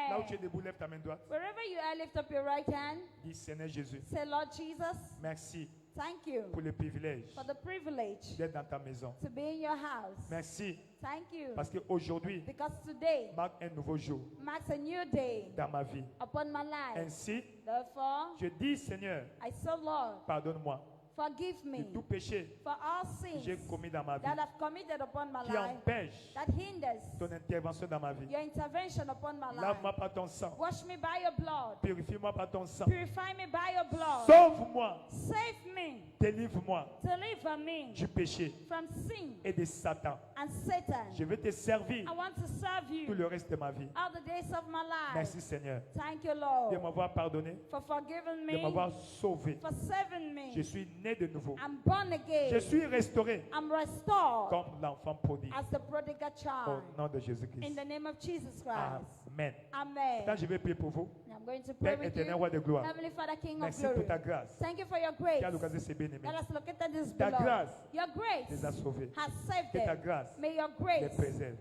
Là où tu es Amen. debout, lève ta main droite. Wherever you are, lift up your right hand. Dis Seigneur Jésus, Say, Lord Jesus, merci thank you pour le privilège for the privilege d'être dans ta maison. to be in your house. Merci Thank you. parce qu'aujourd'hui Because today marque un nouveau jour marks a new day dans ma vie. upon my life. Ainsi, Therefore, je dis Seigneur, I say, Lord, pardonne-moi forgive de me tout péché for all que sins j'ai commis dans ma vie that I've committed upon my qui life empêche that hinders ton intervention dans ma vie. your intervention upon my life. Lave-moi par ton sang. Wash me by your blood. Purifie-moi par ton sang. Purify me by your blood. Sauve-moi. Save me. Délivre-moi Deliver me du péché from sin et de Satan. and Satan. Je veux te servir I want to serve tout you le reste de ma vie. all the days of my life. Merci Seigneur Thank you, de Lord, m'avoir pardonné, for forgiving de me, m'avoir sauvé. for saving Je me. suis né de nouveau. I'm born again. Je suis restauré I'm restored comme l'enfant prodigue. as the prodigal Au child. nom de In Jésus-Christ. the name of Jesus Christ. Amen. Amen. Quand je vais prier pour vous, And I'm going to pray Père with éternel, you. roi de gloire, Heavenly Father, King of merci pour glory. ta grâce Thank you for your qui grace a l'occasion de se bien-aimer. that has located this Ta beloved. grâce Your grace les a sauvés. has saved Que ta them. grâce May your les grace, préserve.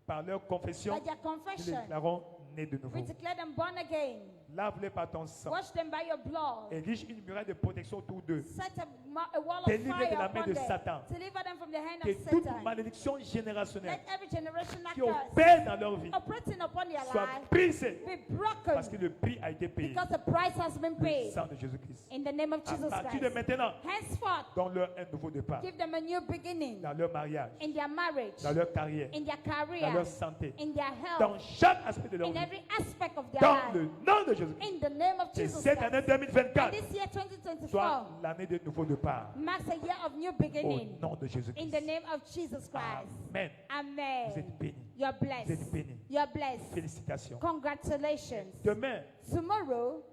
Par leur confession, by their nous les confession, déclarons nés de nouveau. we declare them born again. Lave-les par ton sang. Wash them by your blood. Érige une muraille de protection autour d'eux. Set a wall of Délivre-les de fire la main upon de them. Satan. Deliver them from the hand Que of toute Satan. malédiction générationnelle Let every generational qui curse opère dans leur vie operating upon their soit life brisée be parce que broken le prix a été payé. because the price has been Le paid. sang de Jésus-Christ. In the name of À Jesus partir de Christ. maintenant, Henceforth, donne-leur un nouveau départ give them a new beginning dans leur mariage, in their marriage, dans leur carrière, in their dans career, leur santé, in their dans health, chaque aspect de leur in vie. every aspect of their Dans life. le nom de Jésus-Christ. In the name of Et Jesus cette année Christ. And 2024 this year, soit 2024, l'année de nouveau départ. marks a year of new Au beginning. nom de In Jésus-Christ. the name of Jesus Christ. Amen. Amen. Vous êtes bénis. You're Vous êtes blessed. bénis. You're blessed. Félicitations. Congratulations. Demain, Tomorrow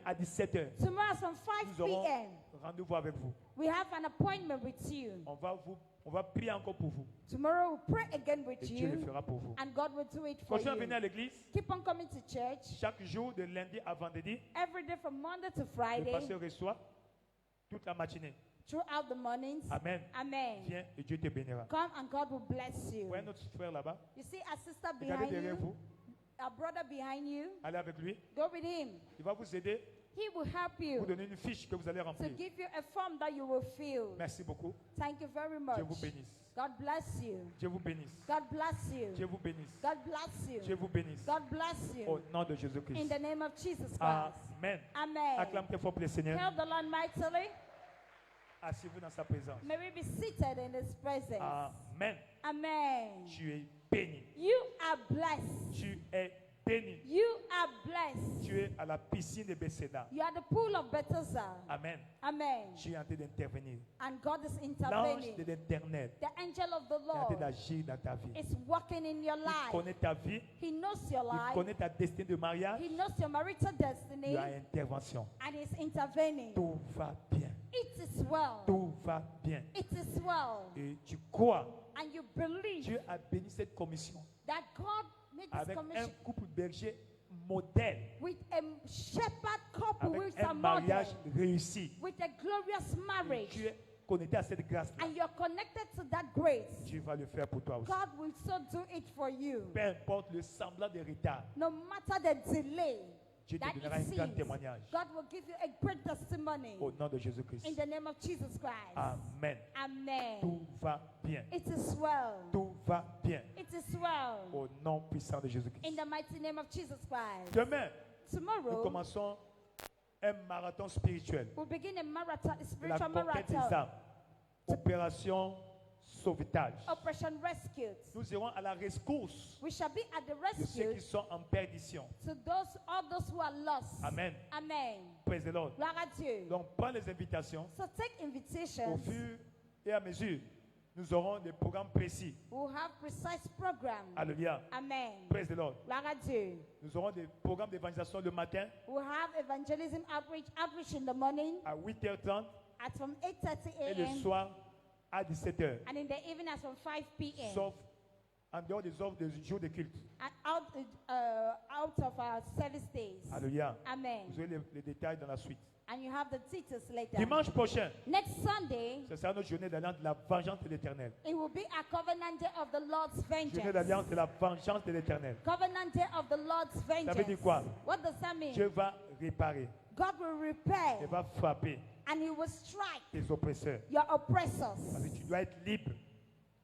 à 17h, Tomorrow from 5 nous aurons p.m., rendez-vous avec vous. we have an appointment with you. On va prier encore pour vous. Tomorrow we'll pray again with Et Dieu le you, fera pour vous. and God will do it for Continuez à venir à you. l'église Keep on coming to church chaque jour de lundi à vendredi. every day from Monday to Le Friday, pasteur reçoit toute la matinée. throughout the mornings. Amen. Amen. Viens et Dieu te bénira. Come and God will bless you. Voyez notre frère là-bas. You see a sister Regardez behind derrière you, vous. a brother behind you. Allez avec lui. Go with him. Il va vous aider. He will help Vous you donner une fiche que vous allez to remplir. give you a form that you will fill. Merci beaucoup. Thank you very much. Dieu vous bénisse. God bless you. Dieu vous bénisse. God bless you. Dieu vous bénisse. God bless you. Dieu vous bénisse. God bless Au you. nom de In Jésus-Christ. the name of Jesus Christ. Amen. Amen. Acclame très fort pour le Seigneur. Help the Lord mightily. Asseyez-vous dans sa présence. May we be seated in His presence. Amen. Amen. Tu es béni. You are blessed. Tu es béni. You are blessed. Tu es à la piscine de Bethesda. You are the pool of Bethesda. Amen. Amen. Tu es en train d'intervenir. And God is L'ange intervening. de l'éternel The angel of the est en train Lord d'agir dans ta vie. is working in your Il life. connaît ta vie. He knows your Il life. connaît ta destinée de mariage. He knows your marital destiny. Il y a intervention. And is intervening. Tout va bien. It is well. Tout va bien. It is well. Et tu crois. And you believe Dieu a béni cette commission. that God made make this avec un commission couple berger modèle, with a shepherd couple avec with un a model, mariage réussi. with a glorious Tu marriage, es connecté à cette grâce-là. and you're connected to that grace. Dieu va le faire pour toi aussi. God will so do it for you. Peu importe le semblant de retard, No matter the delay Dieu te that donnera it un grand seems, témoignage. God will give you a great testimony Au nom de Jésus-Christ. in the name of Jesus Christ. Amen. Amen. Tout va bien. It is well. Tout va bien. It is well. Au nom puissant de In Jésus-Christ. the mighty name of Jesus Christ. Demain, nous Tomorrow, commençons un marathon spirituel we'll begin a marathon, a de la spiritual conquête des marathon. âmes. Opération sauvetage. Operation Rescue. Nous irons à la rescousse We shall be at the de ceux qui rescue sont en perdition. to all those who are lost. Amen. Amen. Praise the Lord. Gloire à Dieu. Donc, prends les invitations. So take Au invitations. fur et à mesure, nous aurons des programmes précis. We'll have precise programs. Alléluia. Amen. Praise the Lord. Gloire à Dieu. Nous aurons des programmes d'évangélisation le matin We'll have evangelism outreach in the morning à 8h30 at from 8:30 et le a.m. soir à 17h. and in the evening at from 5 p.m. Sauf en dehors des offres des jours de culte. and out of our service days. Alléluia. Amen. Vous aurez les détails dans la suite. And you have the details later. Dimanche prochain, Next Sunday, ce sera notre journée d'alliance de la vengeance de l'éternel. it will be a covenant day of the Lord's Journée vengeance. d'alliance de la vengeance de l'éternel. Covenant day of the Lord's vengeance. veut dire quoi? What does that mean? Dieu va réparer. God will repair Il va frapper and He will strike tes oppresseurs. your oppressors. Parce que tu dois être libre.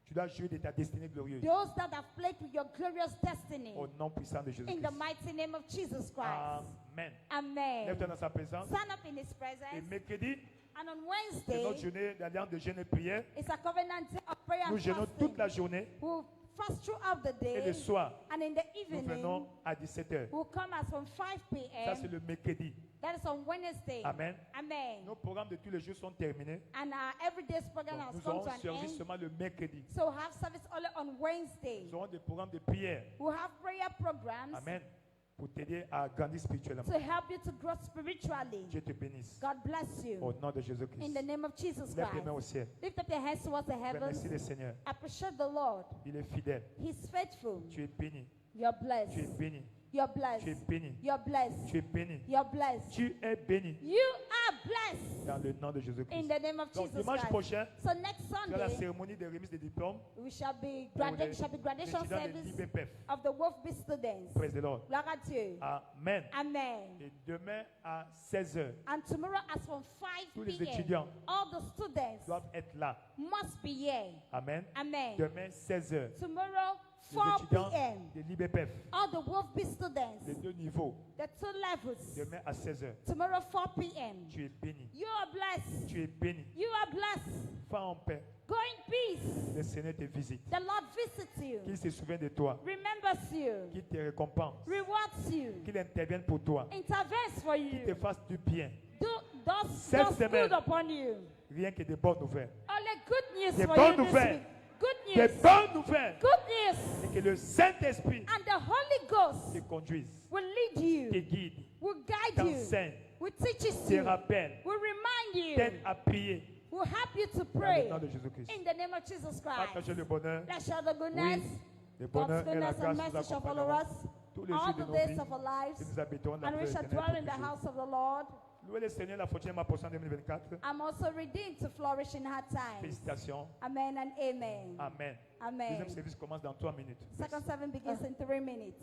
Tu dois jouir de ta destinée glorieuse. Those that have played with your glorious destiny. Au nom puissant de In the Jésus-Christ. mighty name of Jesus Christ. Amen. Amen. Lève-toi dans sa présence. Stand up in His Et presence. mercredi, And on c'est notre Wednesday, journée d'alliance de jeûne et prière. it's a covenant day of prayer Nous and jeûnons fasting. toute la journée We'll fast throughout the et le day. soir, And in the nous evening, venons à 17h. we'll come as from 5 Ça, c'est p.m. le mercredi. That is on Wednesday. Amen. Amen. Nos programmes de tous les jours sont terminés. And our everyday's program Donc, has nous come aurons to an service end. seulement le mercredi. So we'll have service only on Wednesday. Nous aurons des programmes de prière. We'll have prayer programs Amen. Pour t'aider à grandir spirituellement. to help you to grow spiritually. Dieu te bénisse. God bless you. Au nom de In Jésus-Christ. the name of Jesus Lève tes mains au Christ. ciel. Lift up your hands towards the Remercie heavens. le Seigneur. Appreciate the Lord. Il est fidèle. He's faithful. Tu es béni. You're Tu es blessed. béni. You're Tu es blessed. béni. You're blessed. Tu es béni. You're blessed. Tu es béni. You are blessed. Dans le nom de In Jésus-Christ. the name of Donc, Jesus dimanche Christ. prochain, So next il y a la Sunday, cérémonie de remise des diplômes we shall be pour les graduation étudiants de service l'IBPF. of the Wolfby students. Praise the Lord. Gloire à Dieu. Amen. Amen. Et demain à 16h, And tomorrow as from 5 tous les p.m., étudiants all the students doivent être là. must be here. Amen. Amen. Demain 16h, Tomorrow, les 4 étudiants p.m., de l'IBPF, all the Wolfby students, les deux niveaux, the 2 levels. demain à 16h. Tomorrow, 4 p.m. Tu es béni. You are blessed. Tu es béni. You are blessed. Va en paix. Go in peace. Le Seigneur te visite. The Lord visits you, Qu'il se souvienne de toi. remembers you, Qu'il te récompense. rewards you, Qu'il intervienne pour toi. intervenes for Qu'il te you, fasse du bien. does Cette semaine, good upon you. rien que de bonnes nouvelles. Only good news Des for bonnes you this nouvelles. week. Good Des news. bonnes nouvelles. Good news. Et que le Saint-Esprit And the Holy Ghost te conduise, will lead te you, guide, will guide you, t'enseigne, will teach te you, rappelle, will remind you, t'aide à prier. will help you to Dans le pray. nom de Jésus-Christ. In the name of Jesus Christ. Partagez le bonheur. Let's share the goodness, Le God's bonheur et la goodness and grâce nous mercy shall follow accompagneront us tous les all jours de the nos days vies. of our lives, Et nous habiterons dans and la we shall éternelle dwell in pour the toujours. house of the Lord. Louez le Seigneur, la prochaine apostole en 2024. I'm also redeemed to flourish in hard times. Félicitations. Amen and amen. Amen. Amen. Deuxième service commence dans 3 minutes. Second seven begins in 3 minutes.